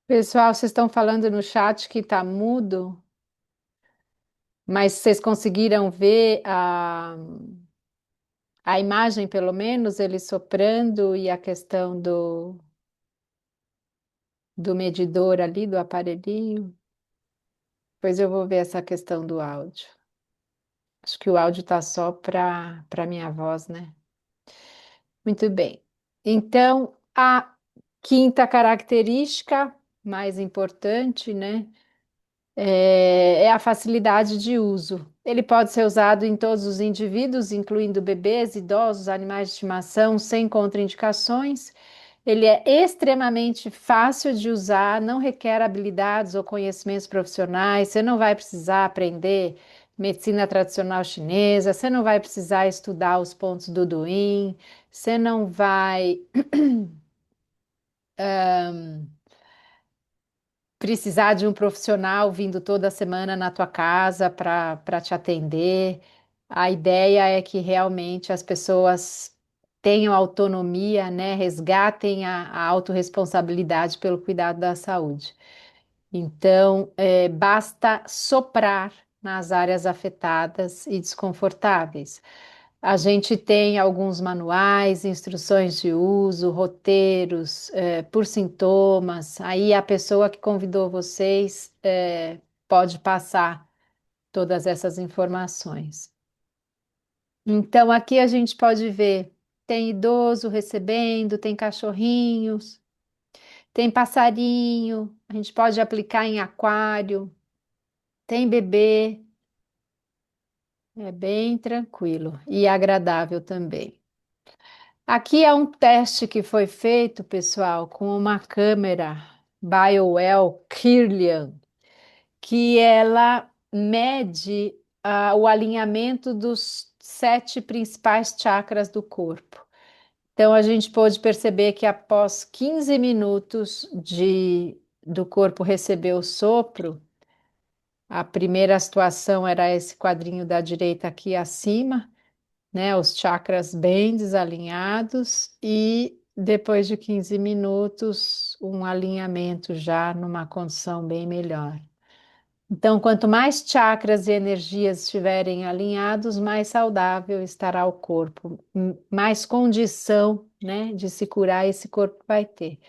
Pessoal, vocês estão falando no chat que está mudo, mas vocês conseguiram ver a imagem, pelo menos, ele soprando e a questão do medidor ali, do aparelhinho? Pois eu vou ver essa questão do áudio. Acho que o áudio está só para minha voz, né? Muito bem. Então, a quinta característica mais importante, né, é a facilidade de uso. Ele pode ser usado em todos os indivíduos, incluindo bebês, idosos, animais de estimação, sem contraindicações. Ele é extremamente fácil de usar, não requer habilidades ou conhecimentos profissionais. Você não vai precisar aprender medicina tradicional chinesa, você não vai precisar estudar os pontos do Duin, você não vai precisar de um profissional vindo toda semana na tua casa para te atender. A ideia é que realmente as pessoas tenham autonomia, né? Resgatem a autorresponsabilidade pelo cuidado da saúde. Então, basta soprar nas áreas afetadas e desconfortáveis. A gente tem alguns manuais, instruções de uso, roteiros, por sintomas. Aí a pessoa que convidou vocês, pode passar todas essas informações. Então, aqui a gente pode ver: tem idoso recebendo, tem cachorrinhos, tem passarinho, a gente pode aplicar em aquário, tem bebê, é bem tranquilo e agradável também. Aqui é um teste que foi feito, pessoal, com uma câmera BioWell Kirlian, que ela mede o alinhamento dos 7 principais chakras do corpo. Então, a gente pôde perceber que após 15 minutos do corpo receber o sopro, a primeira situação era esse quadrinho da direita aqui acima, né? Os chakras bem desalinhados e depois de 15 minutos, um alinhamento já numa condição bem melhor. Então, quanto mais chakras e energias estiverem alinhados, mais saudável estará o corpo, mais condição, né, de se curar esse corpo vai ter.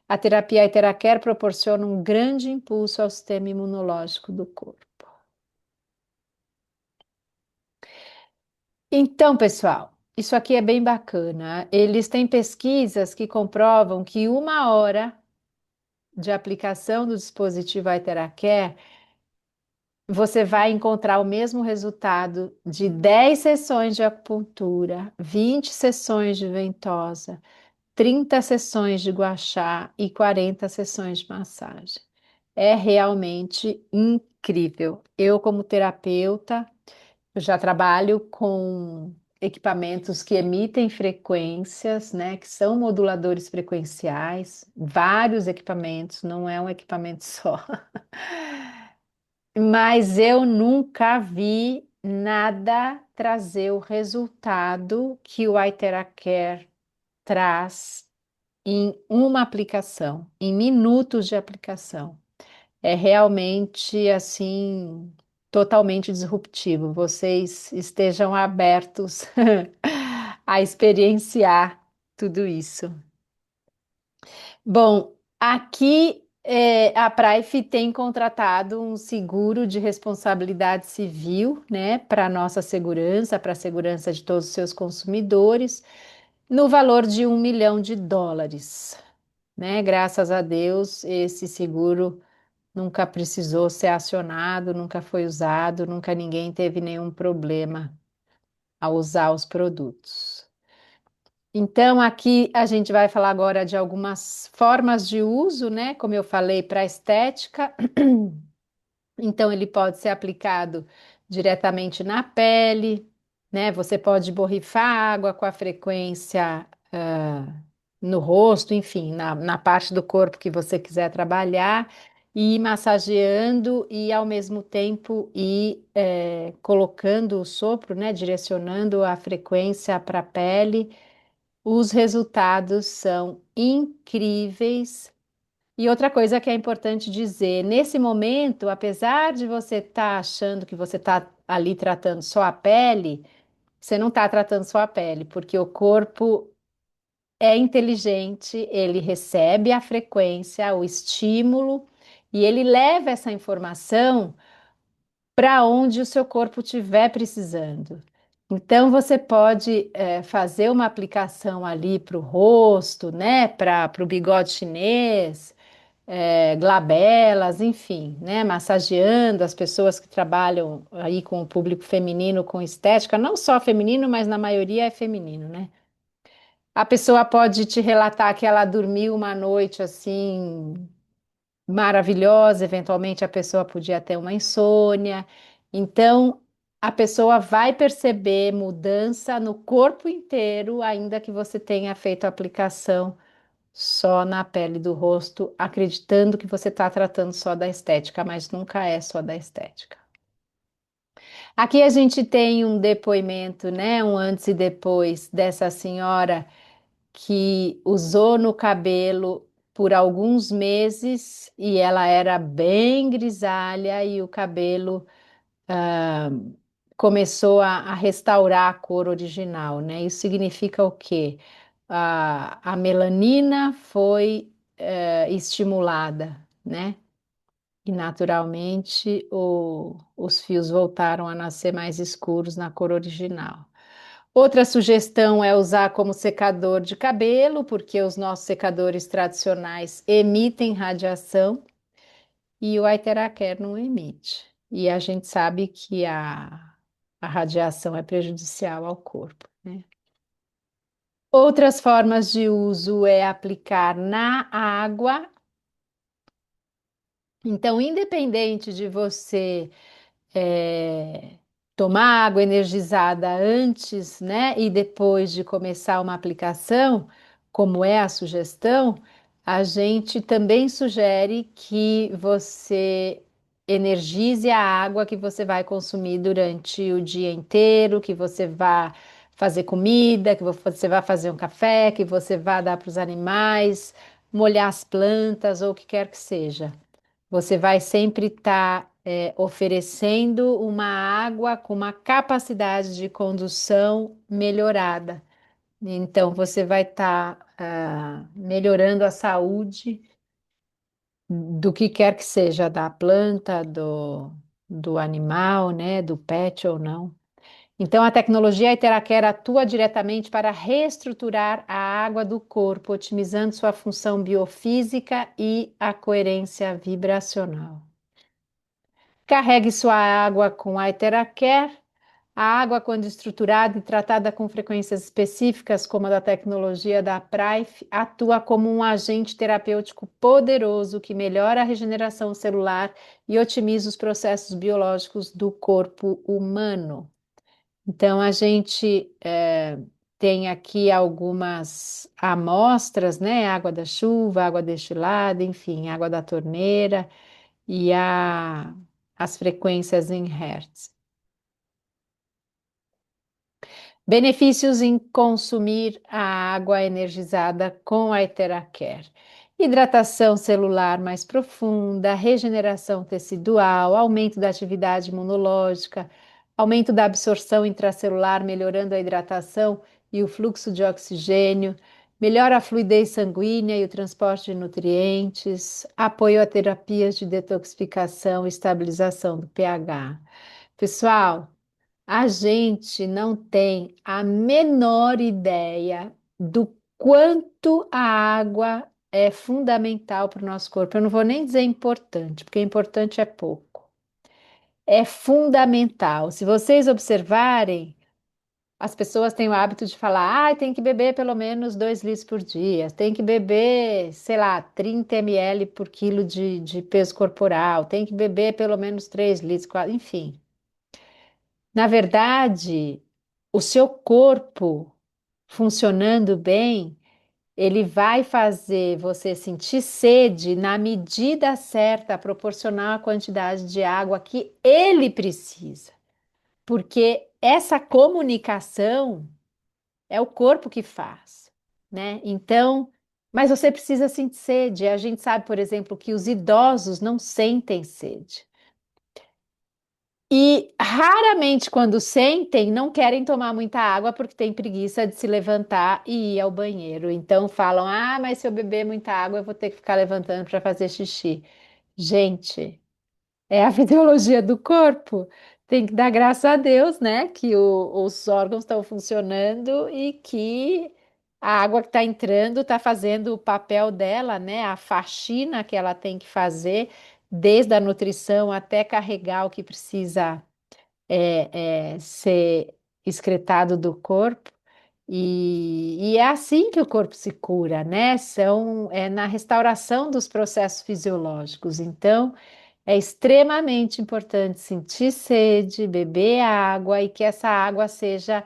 A terapia Iteracare proporciona um grande impulso ao sistema imunológico do corpo. Então, pessoal, isso aqui é bem bacana. Eles têm pesquisas que comprovam que 1 hora de aplicação do dispositivo Iteracare você vai encontrar o mesmo resultado de 10 sessões de acupuntura, 20 sessões de ventosa, 30 sessões de gua sha e 40 sessões de massagem. É realmente incrível. Eu, como terapeuta, eu já trabalho com equipamentos que emitem frequências, né, que são moduladores frequenciais, vários equipamentos, não é um equipamento só. Mas eu nunca vi nada trazer o resultado que o Iteracare traz em uma aplicação, em minutos de aplicação. É realmente assim, totalmente disruptivo. Vocês estejam abertos a experienciar tudo isso. Bom, aqui a Praif tem contratado um seguro de responsabilidade civil, né, para nossa segurança, para a segurança de todos os seus consumidores, no valor de US$ 1 milhão, né? Graças a Deus, esse seguro nunca precisou ser acionado, nunca foi usado, nunca ninguém teve nenhum problema ao usar os produtos. Então, aqui a gente vai falar agora de algumas formas de uso, né? Como eu falei, para estética. Então, ele pode ser aplicado diretamente na pele, né? Você pode borrifar água com a frequência, no rosto, enfim, na parte do corpo que você quiser trabalhar, e ir massageando e ao mesmo tempo ir colocando o sopro, né? Direcionando a frequência para a pele. Os resultados são incríveis. E outra coisa que é importante dizer, nesse momento, apesar de você estar achando que você está ali tratando só a pele, você não está tratando só a pele, porque o corpo é inteligente, ele recebe a frequência, o estímulo, e ele leva essa informação para onde o seu corpo estiver precisando. Então, você pode fazer uma aplicação ali para o rosto, né, para o bigode chinês, glabelas, enfim, né, massageando as pessoas que trabalham aí com o público feminino, com estética, não só feminino, mas na maioria é feminino, né? A pessoa pode te relatar que ela dormiu uma noite assim maravilhosa, eventualmente a pessoa podia ter uma insônia. Então, a pessoa vai perceber mudança no corpo inteiro, ainda que você tenha feito a aplicação só na pele do rosto, acreditando que você está tratando só da estética, mas nunca é só da estética. Aqui a gente tem um depoimento, né? Um antes e depois dessa senhora que usou no cabelo por alguns meses e ela era bem grisalha e o cabelo ah, começou a restaurar a cor original, né? Isso significa o quê? A melanina foi estimulada, né? E naturalmente os fios voltaram a nascer mais escuros na cor original. Outra sugestão é usar como secador de cabelo, porque os nossos secadores tradicionais emitem radiação e o Iteracare não emite. E a gente sabe que a radiação é prejudicial ao corpo, né? Outras formas de uso é aplicar na água. Então, independente de você é, tomar água energizada antes, né, e depois de começar uma aplicação, como é a sugestão, a gente também sugere que você energize a água que você vai consumir durante o dia inteiro, que você vá fazer comida, que você vai fazer um café, que você vá dar para os animais, molhar as plantas ou o que quer que seja. Você vai sempre estar oferecendo uma água com uma capacidade de condução melhorada. Então, você vai estar melhorando a saúde do que quer que seja, da planta, do animal, né, do pet ou não. Então, a tecnologia Iteraquer atua diretamente para reestruturar a água do corpo, otimizando sua função biofísica e a coerência vibracional. Carregue sua água com a Iteraquer. A água, quando estruturada e tratada com frequências específicas, como a da tecnologia da Praif, atua como um agente terapêutico poderoso que melhora a regeneração celular e otimiza os processos biológicos do corpo humano. Então, a gente tem aqui algumas amostras, né? Água da chuva, água destilada, enfim, água da torneira e as frequências em hertz. Benefícios em consumir a água energizada com a Iteraquer. Hidratação celular mais profunda, regeneração tecidual, aumento da atividade imunológica, aumento da absorção intracelular, melhorando a hidratação e o fluxo de oxigênio, melhora a fluidez sanguínea e o transporte de nutrientes, apoio a terapias de detoxificação e estabilização do pH. Pessoal, a gente não tem a menor ideia do quanto a água é fundamental para o nosso corpo. Eu não vou nem dizer importante, porque importante é pouco. É fundamental. Se vocês observarem, as pessoas têm o hábito de falar: tem que beber pelo menos 2 litros por dia, tem que beber, sei lá, 30 ml por quilo de peso corporal, tem que beber pelo menos 3 litros, enfim. Na verdade, o seu corpo funcionando bem, ele vai fazer você sentir sede na medida certa, proporcional à quantidade de água que ele precisa. Porque essa comunicação é o corpo que faz, né? Então, mas você precisa sentir sede. A gente sabe, por exemplo, que os idosos não sentem sede. E raramente, quando sentem, não querem tomar muita água porque tem preguiça de se levantar e ir ao banheiro. Então falam: mas se eu beber muita água, eu vou ter que ficar levantando para fazer xixi. Gente, é a fisiologia do corpo. Tem que dar graças a Deus, né? Que os órgãos estão funcionando e que a água que está entrando está fazendo o papel dela, né? A faxina que ela tem que fazer, desde a nutrição até carregar o que precisa ser excretado do corpo. E é assim que o corpo se cura, né? É na restauração dos processos fisiológicos. Então, é extremamente importante sentir sede, beber água e que essa água seja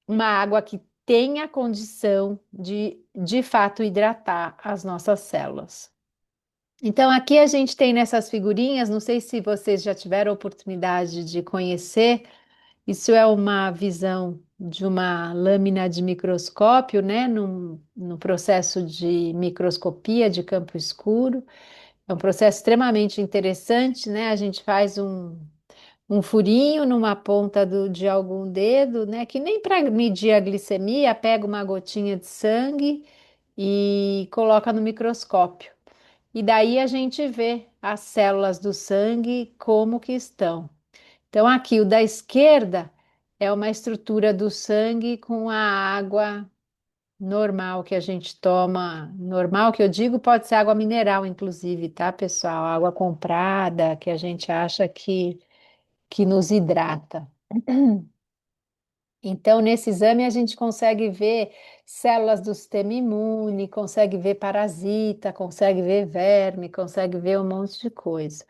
uma água que tenha condição de fato, hidratar as nossas células. Então, aqui a gente tem nessas figurinhas, não sei se vocês já tiveram oportunidade de conhecer, isso é uma visão de uma lâmina de microscópio, né, no processo de microscopia de campo escuro. É um processo extremamente interessante, né? A gente faz um furinho numa ponta de algum dedo, né? Que nem para medir a glicemia, pega uma gotinha de sangue e coloca no microscópio. E daí a gente vê as células do sangue como que estão. Então, aqui o da esquerda é uma estrutura do sangue com a água normal que a gente toma. Normal que eu digo pode ser água mineral, inclusive, tá, pessoal? Água comprada que a gente acha que nos hidrata. Então, nesse exame, a gente consegue ver células do sistema imune, consegue ver parasita, consegue ver verme, consegue ver um monte de coisa.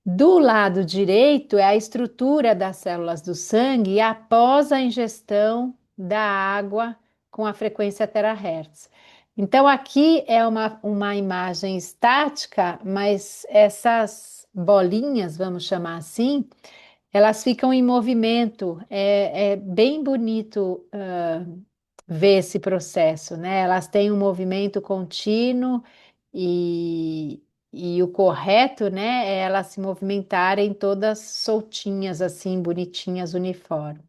Do lado direito é a estrutura das células do sangue após a ingestão da água com a frequência terahertz. Então, aqui é uma imagem estática, mas essas bolinhas, vamos chamar assim, elas ficam em movimento. É bem bonito ver esse processo, né? Elas têm um movimento contínuo e E o correto, né, é elas se movimentarem todas soltinhas, assim, bonitinhas, uniformes.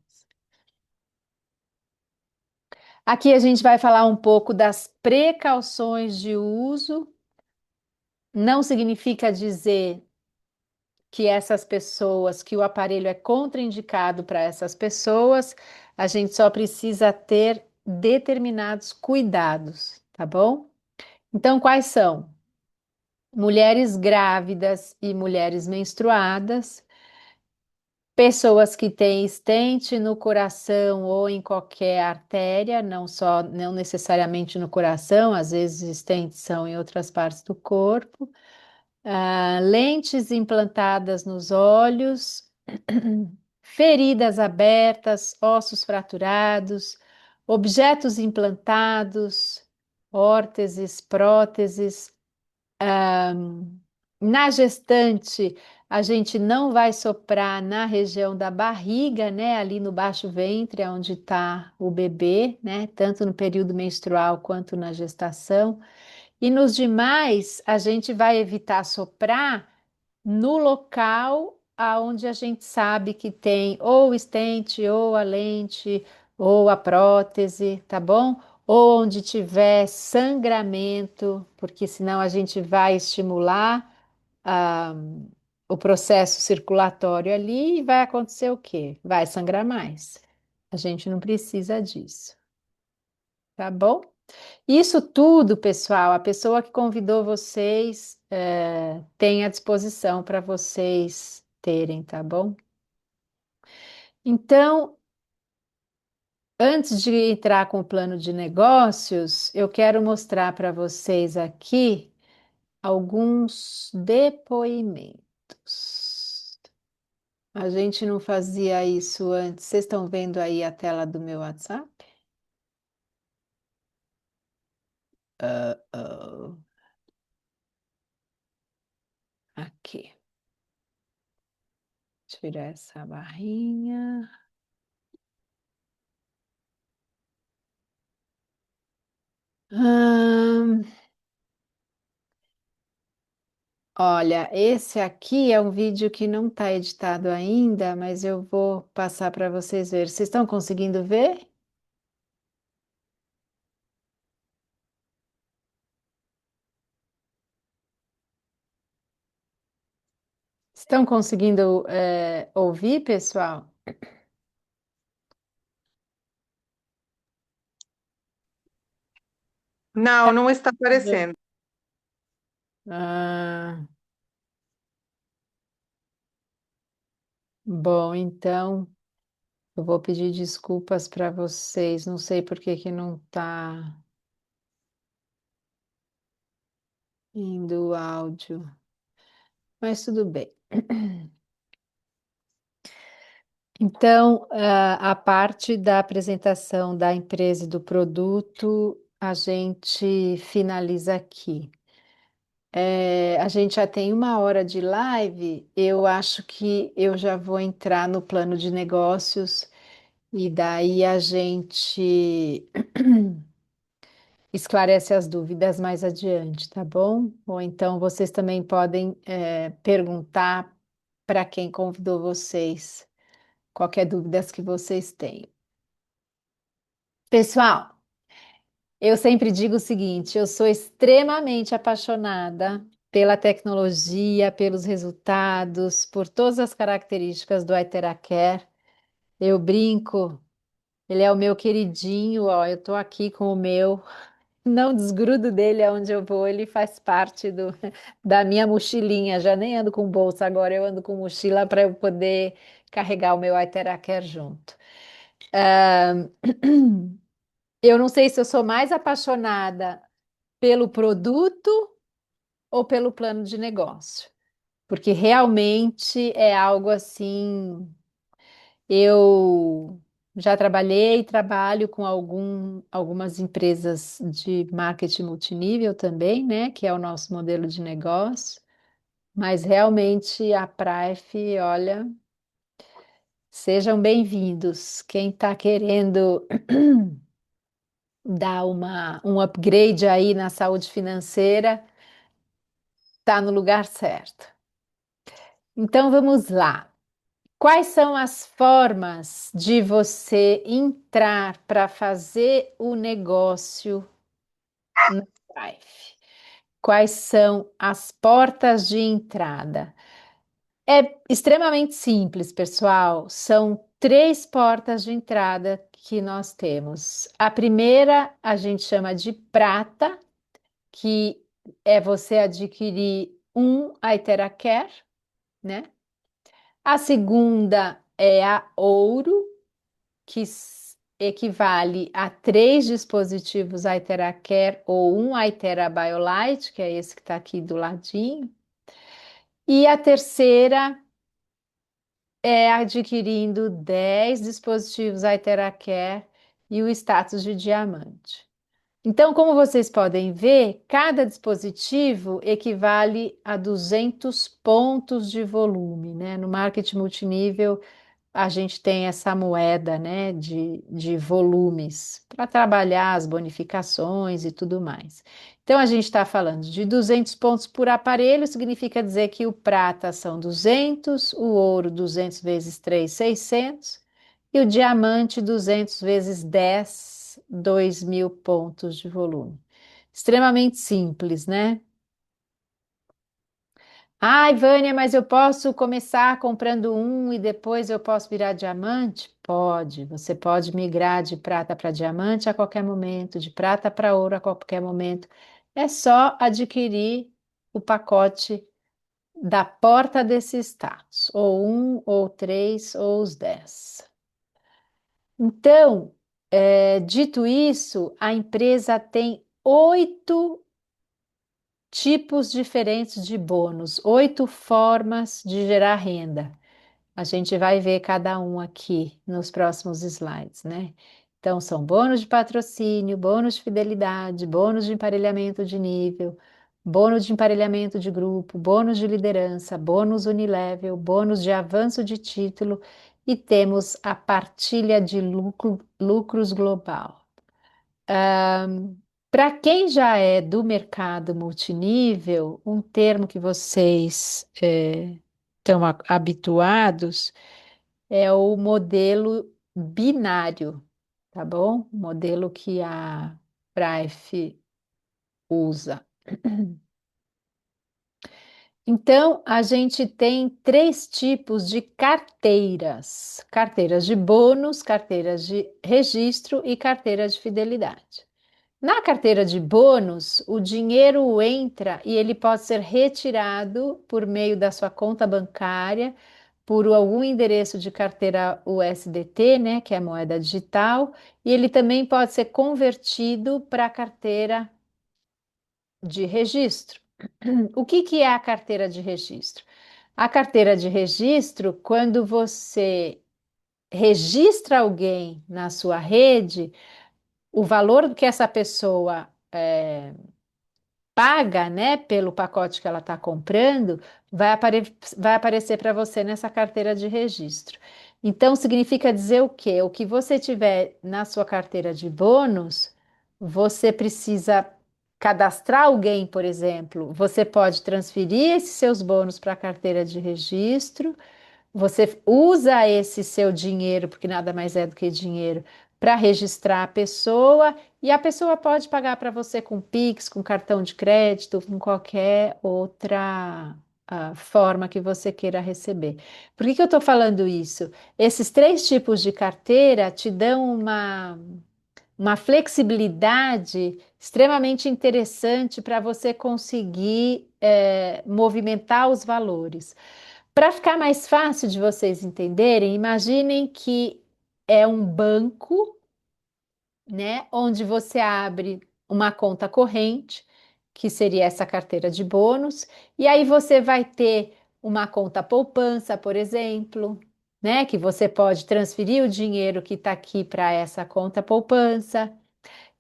Aqui a gente vai falar um pouco das precauções de uso. Não significa dizer que essas pessoas, que o aparelho é contraindicado para essas pessoas, a gente só precisa ter determinados cuidados, tá bom? Então, quais são? Mulheres grávidas e mulheres menstruadas, pessoas que têm estente no coração ou em qualquer artéria, não necessariamente no coração, às vezes estentes são em outras partes do corpo, lentes implantadas nos olhos, feridas abertas, ossos fraturados, objetos implantados, órteses, próteses. Na gestante, a gente não vai soprar na região da barriga, né? Ali no baixo ventre, onde está o bebê, né? Tanto no período menstrual quanto na gestação. E nos demais, a gente vai evitar soprar no local aonde a gente sabe que tem ou o estente, ou a lente, ou a prótese, tá bom? Ou onde tiver sangramento, porque senão a gente vai estimular ah, o processo circulatório ali e vai acontecer o quê? Vai sangrar mais. A gente não precisa disso, tá bom? Isso tudo, pessoal, a pessoa que convidou vocês tem à disposição para vocês terem, tá bom? Então, antes de entrar com o plano de negócios, eu quero mostrar para vocês aqui alguns depoimentos. A gente não fazia isso antes. Vocês estão vendo aí a tela do meu WhatsApp? Oh, aqui. Tirar essa barrinha. Hum, olha, esse aqui é um vídeo que não está editado ainda, mas eu vou passar para vocês verem. Vocês estão conseguindo ver? Estão conseguindo, ouvir, pessoal? Não, não está Não. aparecendo. Ah, bom, então eu vou pedir desculpas para vocês. Não sei por que que não está indo o áudio, mas tudo bem. Então, a parte da apresentação da empresa e do produto, a gente finaliza aqui. A gente já tem 1 hora de live, eu acho que eu já vou entrar no plano de negócios e daí a gente esclarece as dúvidas mais adiante, tá bom? Ou então vocês também podem, perguntar para quem convidou vocês, qualquer dúvidas que vocês tenham. Pessoal, eu sempre digo o seguinte: eu sou extremamente apaixonada pela tecnologia, pelos resultados, por todas as características do Iteracare. Eu brinco, ele é o meu queridinho, ó, eu tô aqui com o meu, não desgrudo dele aonde eu vou, ele faz parte da minha mochilinha. Já nem ando com bolsa agora, eu ando com mochila para eu poder carregar o meu Iteracare junto. Ah, eu não sei se eu sou mais apaixonada pelo produto ou pelo plano de negócio, porque realmente é algo assim. Eu já trabalhei e trabalho com algumas empresas de marketing multinível também, né? Que é o nosso modelo de negócio, mas realmente a Prife, olha, sejam bem-vindos. Quem está querendo dar um upgrade aí na saúde financeira, Está no lugar certo. Então vamos lá. Quais são as formas de você entrar para fazer o negócio na Thrive? Quais são as portas de entrada? É extremamente simples, pessoal. São três portas de entrada que nós temos. A primeira a gente chama de prata, que é você adquirir um Iteracare, né? A segunda é a ouro, que equivale a três dispositivos Iteracare ou um Itera BioLite, que é esse que está aqui do ladinho. E a terceira é adquirindo 10 dispositivos Iteracare e o status de diamante. Então, como vocês podem ver, cada dispositivo equivale a 200 pontos de volume, né? No marketing multinível, a gente tem essa moeda, né, de volumes para trabalhar as bonificações e tudo mais. Então, a gente está falando de 200 pontos por aparelho, significa dizer que o prata são 200, o ouro 200 vezes 3, 600, e o diamante 200 vezes 10, 2.000 pontos de volume. Extremamente simples, né? Ai, Vânia, mas eu posso começar comprando um e depois eu posso virar diamante? Pode, você pode migrar de prata para diamante a qualquer momento, de prata para ouro a qualquer momento. É só adquirir o pacote da porta desse status, ou um, ou três, ou os 10. Então, dito isso, a empresa tem 8 tipos diferentes de bônus, 8 formas de gerar renda. A gente vai ver cada um aqui nos próximos slides, né? Então, são bônus de patrocínio, bônus de fidelidade, bônus de emparelhamento de nível, bônus de emparelhamento de grupo, bônus de liderança, bônus unilevel, bônus de avanço de título e temos a partilha de lucros global. Para quem já é do mercado multinível, um termo que vocês estão habituados é o modelo binário, tá bom? O modelo que a Price usa. Então, a gente tem 3 tipos de carteiras: carteiras de bônus, carteiras de registro e carteiras de fidelidade. Na carteira de bônus, o dinheiro entra e ele pode ser retirado por meio da sua conta bancária, por algum endereço de carteira USDT, né, que é a moeda digital, e ele também pode ser convertido para a carteira de registro. O que que é a carteira de registro? A carteira de registro, quando você registra alguém na sua rede, o valor que essa pessoa paga, né, pelo pacote que ela está comprando, vai aparecer para você nessa carteira de registro. Então, significa dizer o quê? O que você tiver na sua carteira de bônus, você precisa cadastrar alguém, por exemplo. Você pode transferir esses seus bônus para a carteira de registro. Você usa esse seu dinheiro, porque nada mais é do que dinheiro, para registrar a pessoa, e a pessoa pode pagar para você com Pix, com cartão de crédito, com qualquer outra forma que você queira receber. Por que que eu estou falando isso? Esses 3 tipos de carteira te dão uma flexibilidade extremamente interessante para você conseguir movimentar os valores. Para ficar mais fácil de vocês entenderem, imaginem que é um banco, né, onde você abre uma conta corrente, que seria essa carteira de bônus, e aí você vai ter uma conta poupança, por exemplo, né, que você pode transferir o dinheiro que está aqui para essa conta poupança.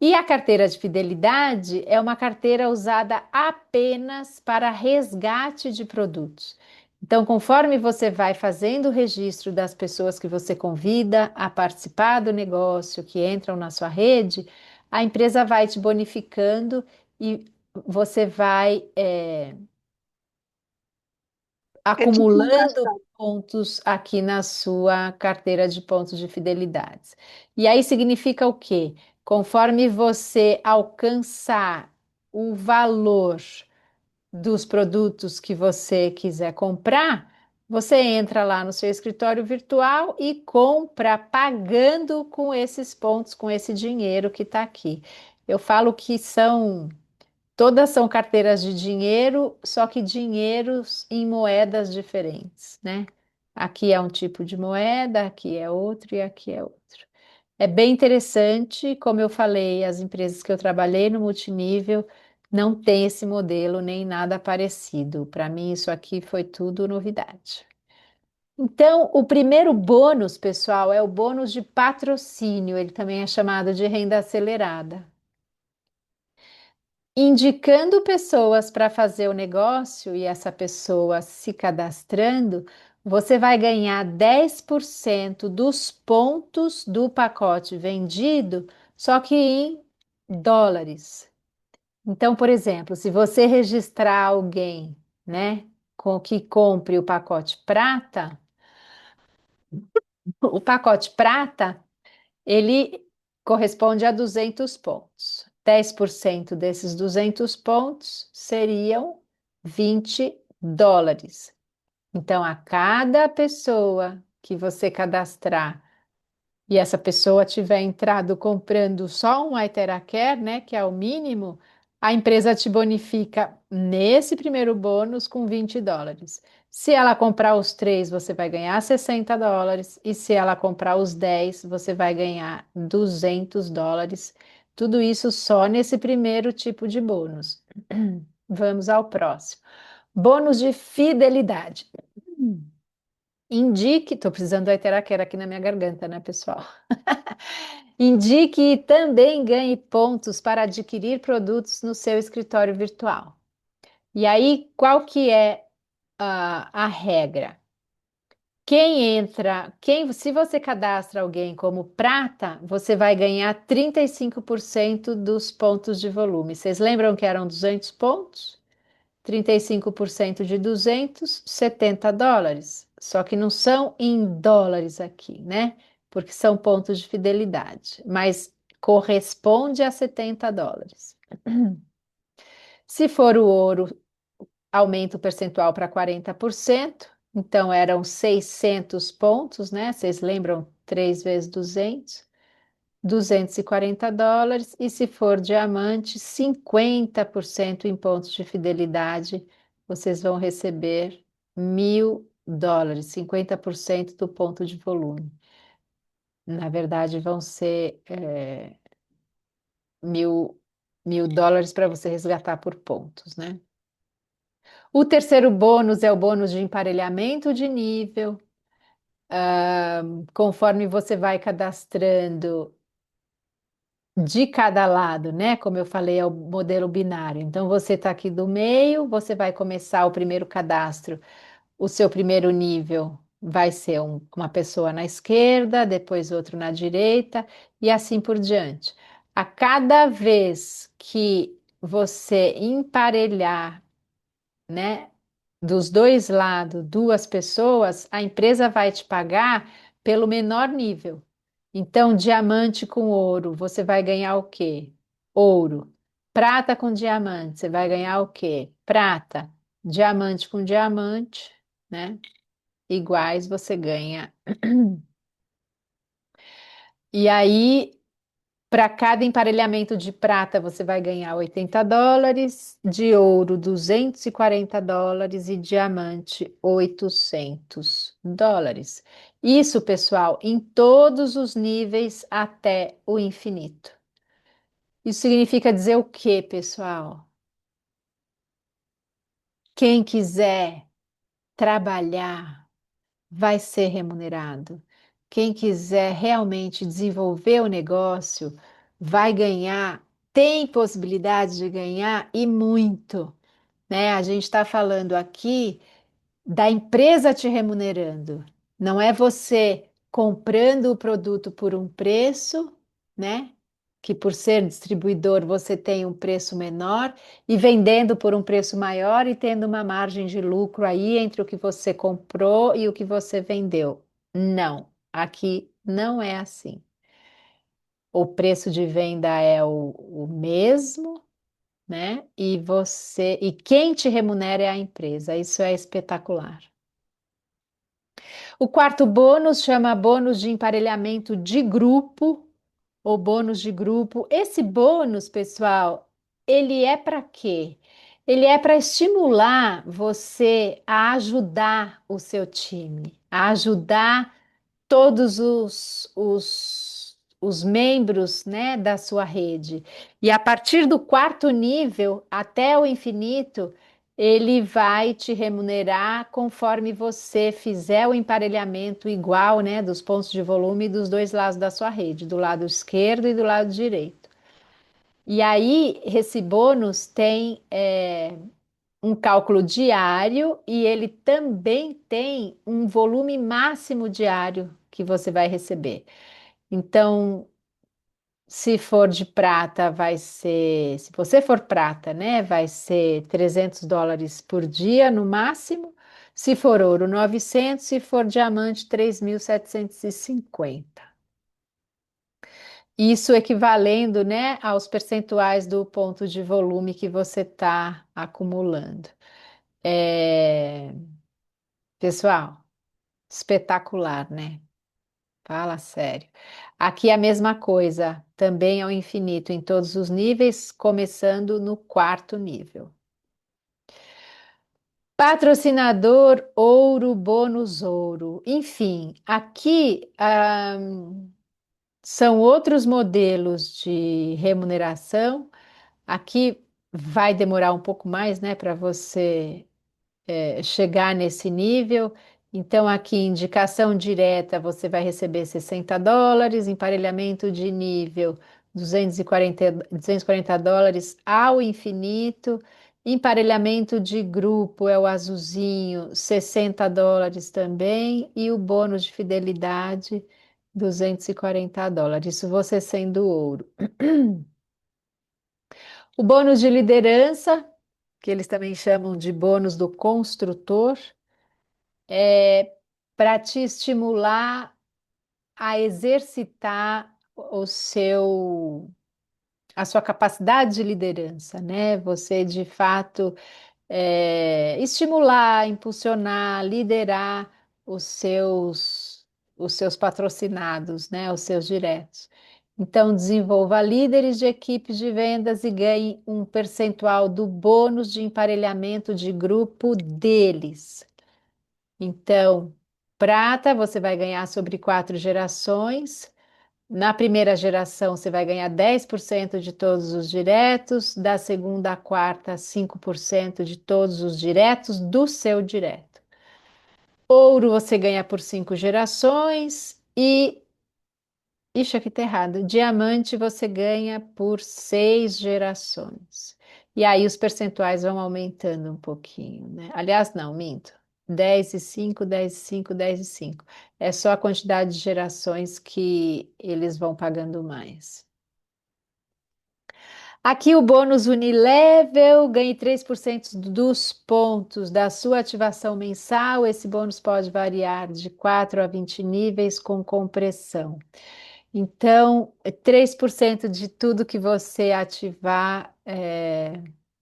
E a carteira de fidelidade é uma carteira usada apenas para resgate de produtos. Então, conforme você vai fazendo o registro das pessoas que você convida a participar do negócio, que entram na sua rede, a empresa vai te bonificando e você vai É tipo um acumulando cartão. pontos aqui na sua carteira de pontos de fidelidade. E aí significa o quê? Conforme você alcançar o valor dos produtos que você quiser comprar, você entra lá no seu escritório virtual e compra pagando com esses pontos, com esse dinheiro que está aqui. Eu falo que todas são carteiras de dinheiro, só que dinheiros em moedas diferentes, né? Aqui é um tipo de moeda, aqui é outro e aqui é outro. É bem interessante, como eu falei, as empresas que eu trabalhei no multinível não tem esse modelo nem nada parecido. Para mim, isso aqui foi tudo novidade. Então, o primeiro bônus, pessoal, é o bônus de patrocínio, ele também é chamado de renda acelerada. Indicando pessoas para fazer o negócio e essa pessoa se cadastrando, você vai ganhar 10% dos pontos do pacote vendido, só que em dólares. Então, por exemplo, se você registrar alguém, né, com que compre o pacote prata, o pacote prata ele corresponde a 200 pontos. 10% desses 200 pontos seriam 20 dólares. Então, a cada pessoa que você cadastrar e essa pessoa tiver entrado comprando só um Iteracare, né, que é o mínimo, a empresa te bonifica nesse primeiro bônus com 20 dólares. Se ela comprar os três, você vai ganhar 60 dólares, e se ela comprar os 10, você vai ganhar 200 dólares. Tudo isso só nesse primeiro tipo de bônus. Vamos ao próximo. Bônus de fidelidade. Indique, estou precisando da Iteracare aqui na minha garganta, né, pessoal? Indique e também ganhe pontos para adquirir produtos no seu escritório virtual. E aí, qual que é a regra? Se você cadastra alguém como prata, você vai ganhar 35% dos pontos de volume. Vocês lembram que eram 200 pontos? 35% de 200, 70 dólares. Só que não são em dólares aqui, né? Porque são pontos de fidelidade, mas corresponde a 70 dólares. Se for o ouro, aumenta o percentual para 40%. Então eram 600 pontos, né? Vocês lembram? 3 vezes 200. 240 dólares, e se for diamante, 50% em pontos de fidelidade, vocês vão receber 1.000 dólares, 50% do ponto de volume. Na verdade, vão ser mil dólares para você resgatar por pontos, né? O terceiro bônus é o bônus de emparelhamento de nível. Conforme você vai cadastrando de cada lado, né? Como eu falei, é o modelo binário. Então, você está aqui do meio, você vai começar o primeiro cadastro, o seu primeiro nível vai ser uma pessoa na esquerda, depois outro na direita, e assim por diante. A cada vez que você emparelhar, né, dos dois lados, duas pessoas, a empresa vai te pagar pelo menor nível. Então, diamante com ouro, você vai ganhar o quê? Ouro. Prata com diamante, você vai ganhar o quê? Prata. Diamante com diamante, né? Iguais, você ganha. E aí, para cada emparelhamento de prata, você vai ganhar 80 dólares, de ouro, 240 dólares e diamante, 800 dólares. Isso, pessoal, em todos os níveis até o infinito. Isso significa dizer o quê, pessoal? Quem quiser trabalhar vai ser remunerado. Quem quiser realmente desenvolver o negócio vai ganhar, tem possibilidade de ganhar e muito, né? A gente está falando aqui da empresa te remunerando, não é você comprando o produto por um preço, né? que por ser distribuidor você tem um preço menor e vendendo por um preço maior e tendo uma margem de lucro aí entre o que você comprou e o que você vendeu. Não, aqui não é assim. O preço de venda é o mesmo, né? E quem te remunera é a empresa. Isso é espetacular. O quarto bônus chama bônus de emparelhamento de grupo ou bônus de grupo. Esse bônus, pessoal, ele é para quê? Ele é para estimular você a ajudar o seu time, a ajudar todos os membros, né, da sua rede. E a partir do quarto nível até o infinito, ele vai te remunerar conforme você fizer o emparelhamento igual, né, dos pontos de volume dos dois lados da sua rede, do lado esquerdo e do lado direito. E aí, esse bônus tem um cálculo diário e ele também tem um volume máximo diário que você vai receber. Então, se for de prata, vai ser, se você for prata, né, vai ser US$ 300 por dia no máximo. Se for ouro, 900, se for diamante, 3.750. Isso equivalendo, né, aos percentuais do ponto de volume que você está acumulando. É, pessoal, espetacular, né? Fala sério. Aqui é a mesma coisa, também ao infinito, em todos os níveis, começando no quarto nível. Patrocinador ouro, bônus ouro. Enfim, aqui são outros modelos de remuneração. Aqui vai demorar um pouco mais, né, para você chegar nesse nível. Então, aqui, indicação direta, você vai receber US$ 60, emparelhamento de nível 240 dólares ao infinito, emparelhamento de grupo é o azulzinho, US$ 60 também, e o bônus de fidelidade, US$ 240. Isso você sendo ouro. O bônus de liderança, que eles também chamam de bônus do construtor, é para te estimular a exercitar a sua capacidade de liderança, né? Você de fato estimular, impulsionar, liderar os seus patrocinados, né? Os seus diretos. Então, desenvolva líderes de equipes de vendas e ganhe um percentual do bônus de emparelhamento de grupo deles. Então, prata você vai ganhar sobre 4 gerações. Na primeira geração, você vai ganhar 10% de todos os diretos, da segunda à quarta, 5% de todos os diretos do seu direto. Ouro você ganha por 5 gerações e. Ixi, aqui tá errado. Diamante você ganha por 6 gerações. E aí os percentuais vão aumentando um pouquinho, né? Aliás, não, minto. 10 e 5, 10 e 5, 10 e 5. É só a quantidade de gerações que eles vão pagando mais. Aqui o bônus Unilevel, ganhe 3% dos pontos da sua ativação mensal. Esse bônus pode variar de 4 a 20 níveis com compressão. Então, 3% de tudo que você ativar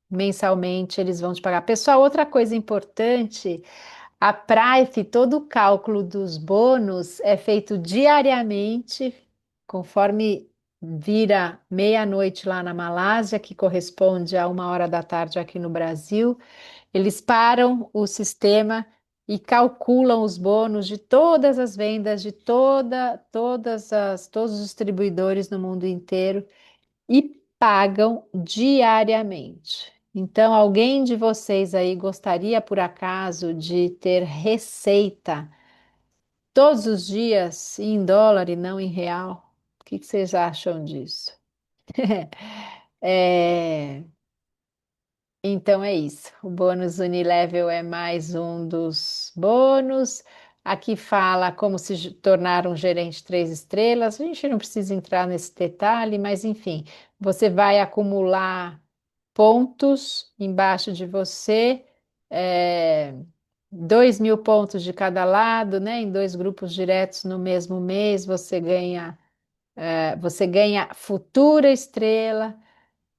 mensalmente, eles vão te pagar. Pessoal, outra coisa importante, a Price, todo o cálculo dos bônus é feito diariamente, conforme vira meia-noite lá na Malásia, que corresponde a 1 hora da tarde aqui no Brasil. Eles param o sistema e calculam os bônus de todas as vendas de todos os distribuidores no mundo inteiro e pagam diariamente. Então, alguém de vocês aí gostaria, por acaso, de ter receita todos os dias em dólar e não em real? O que vocês acham disso? É, então é isso. O bônus Unilevel é mais um dos bônus. Aqui fala como se tornar um gerente 3 estrelas. A gente não precisa entrar nesse detalhe, mas enfim, você vai acumular pontos embaixo de você, é, 2.000 pontos de cada lado, né? Em dois grupos diretos no mesmo mês, você ganha futura estrela.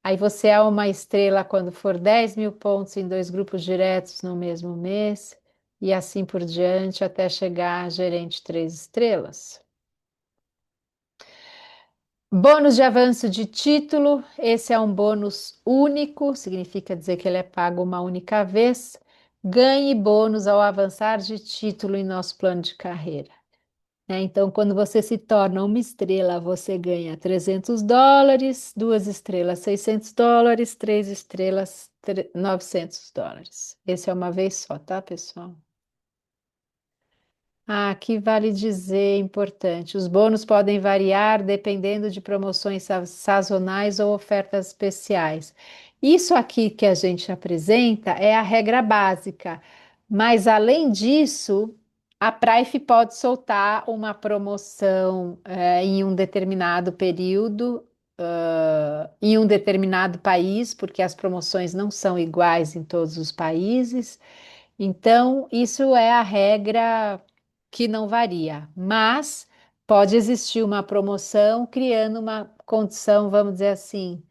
Aí você é uma estrela quando for 10.000 pontos em dois grupos diretos no mesmo mês, e assim por diante até chegar a gerente 3 estrelas. Bônus de avanço de título, esse é um bônus único, significa dizer que ele é pago uma única vez. Ganhe bônus ao avançar de título em nosso plano de carreira. Então, quando você se torna uma estrela, você ganha US$ 300, 2 estrelas, US$ 600, 3 estrelas, US$ 900. Esse é uma vez só, tá, pessoal? Aqui vale dizer, importante, os bônus podem variar dependendo de promoções sazonais ou ofertas especiais. Isso aqui que a gente apresenta é a regra básica, mas além disso, a Price pode soltar uma promoção em um determinado período, em um determinado país, porque as promoções não são iguais em todos os países. Então, isso é a regra que não varia, mas pode existir uma promoção criando uma condição, vamos dizer assim,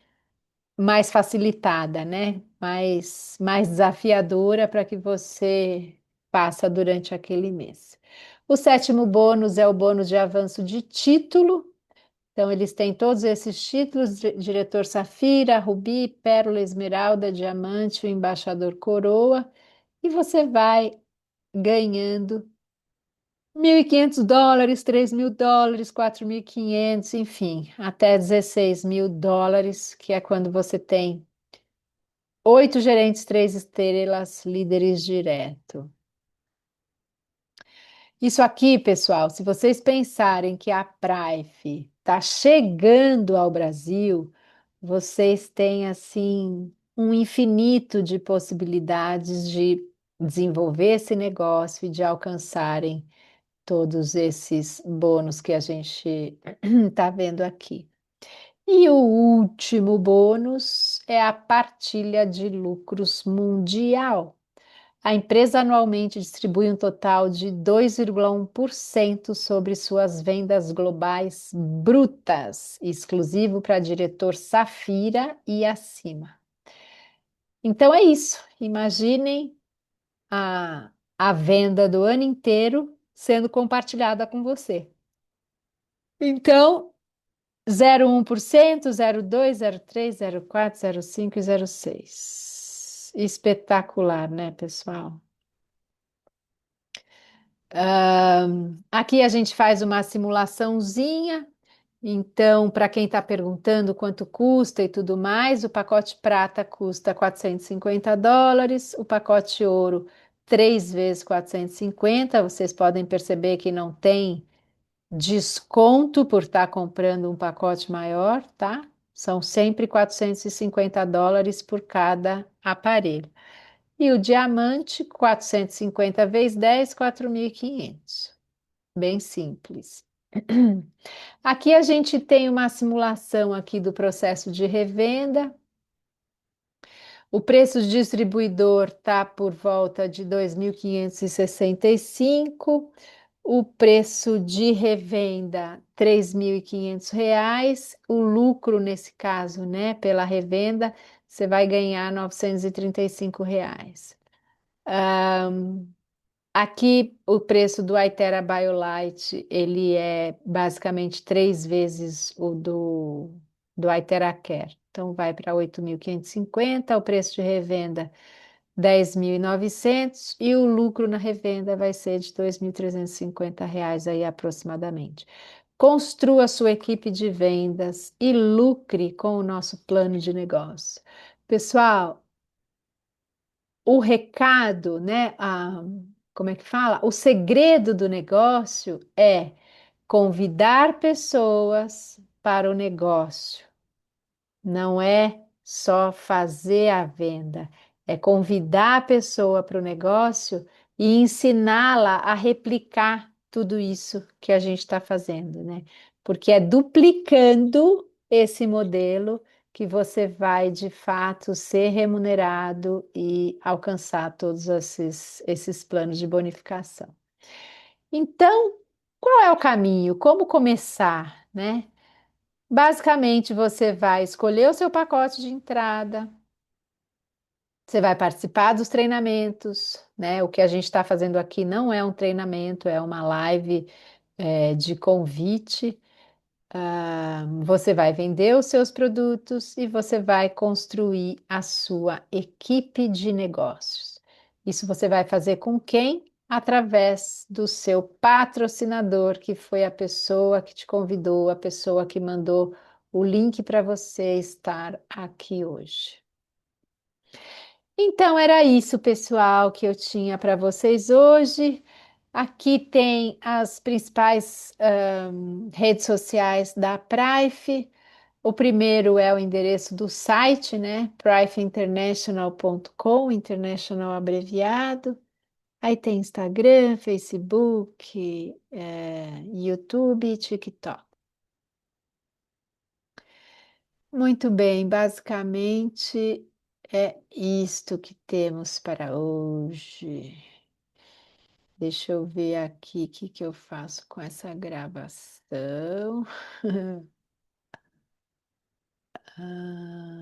mais facilitada, né? Mais desafiadora para que você faça durante aquele mês. O sétimo bônus é o bônus de avanço de título. Então, eles têm todos esses títulos: diretor Safira, Rubi, Pérola, Esmeralda, Diamante, o embaixador Coroa, e você vai ganhando US$ 1.500, US$ 3.000, 4.500, enfim, até US$ 16.000, que é quando você tem 8 gerentes 3 estrelas, líderes direto. Isso aqui, pessoal, se vocês pensarem que a Prife está chegando ao Brasil, vocês têm assim um infinito de possibilidades de desenvolver esse negócio e de alcançarem todos esses bônus que a gente está vendo aqui. E o último bônus é a partilha de lucros mundial. A empresa anualmente distribui um total de 2,1% sobre suas vendas globais brutas, exclusivo para diretor Safira e acima. Então é isso. Imaginem a venda do ano inteiro sendo compartilhada com você. Então, 0,1%, 0,2%, 0,3%, 0,4%, 0,5% e 0,6%. Espetacular, né, pessoal? Aqui a gente faz uma simulaçãozinha. Então, para quem está perguntando quanto custa e tudo mais, o pacote prata custa US$ 450, o pacote ouro 3 vezes 450. Vocês podem perceber que não tem desconto por estar comprando um pacote maior, tá? São sempre US$ 450 por cada aparelho. E o diamante, 450 vezes 10, 4.500. Bem simples. Aqui a gente tem uma simulação aqui do processo de revenda. O preço de distribuidor está por volta de 2.565. O preço de revenda, R$ 3.500. O lucro, nesse caso, né, pela revenda, você vai ganhar R$ 935. Aqui, o preço do Itera BioLite, ele é basicamente 3 vezes o do Itera Care. Então, vai para 8.550, o preço de revenda 10.900 e o lucro na revenda vai ser de R$ 2.350 aí aproximadamente. Construa sua equipe de vendas e lucre com o nosso plano de negócio. Pessoal, o recado, né? Como é que fala? O segredo do negócio é convidar pessoas para o negócio. Não é só fazer a venda, é convidar a pessoa para o negócio e ensiná-la a replicar tudo isso que a gente está fazendo, né? Porque é duplicando esse modelo que você vai de fato ser remunerado e alcançar todos esses planos de bonificação. Então, qual é o caminho? Como começar, né? Basicamente, você vai escolher o seu pacote de entrada, você vai participar dos treinamentos, né? O que a gente está fazendo aqui não é um treinamento, é uma live, de convite. Você vai vender os seus produtos e você vai construir a sua equipe de negócios. Isso você vai fazer com quem? Através do seu patrocinador, que foi a pessoa que te convidou, a pessoa que mandou o link para você estar aqui hoje. Então, era isso, pessoal, que eu tinha para vocês hoje. Aqui tem as principais redes sociais da Prife. O primeiro é o endereço do site, né? prifeinternational.com, international abreviado. Aí tem Instagram, Facebook, YouTube e TikTok. Muito bem, basicamente é isto que temos para hoje. Deixa eu ver aqui o que que eu faço com essa gravação. Ah.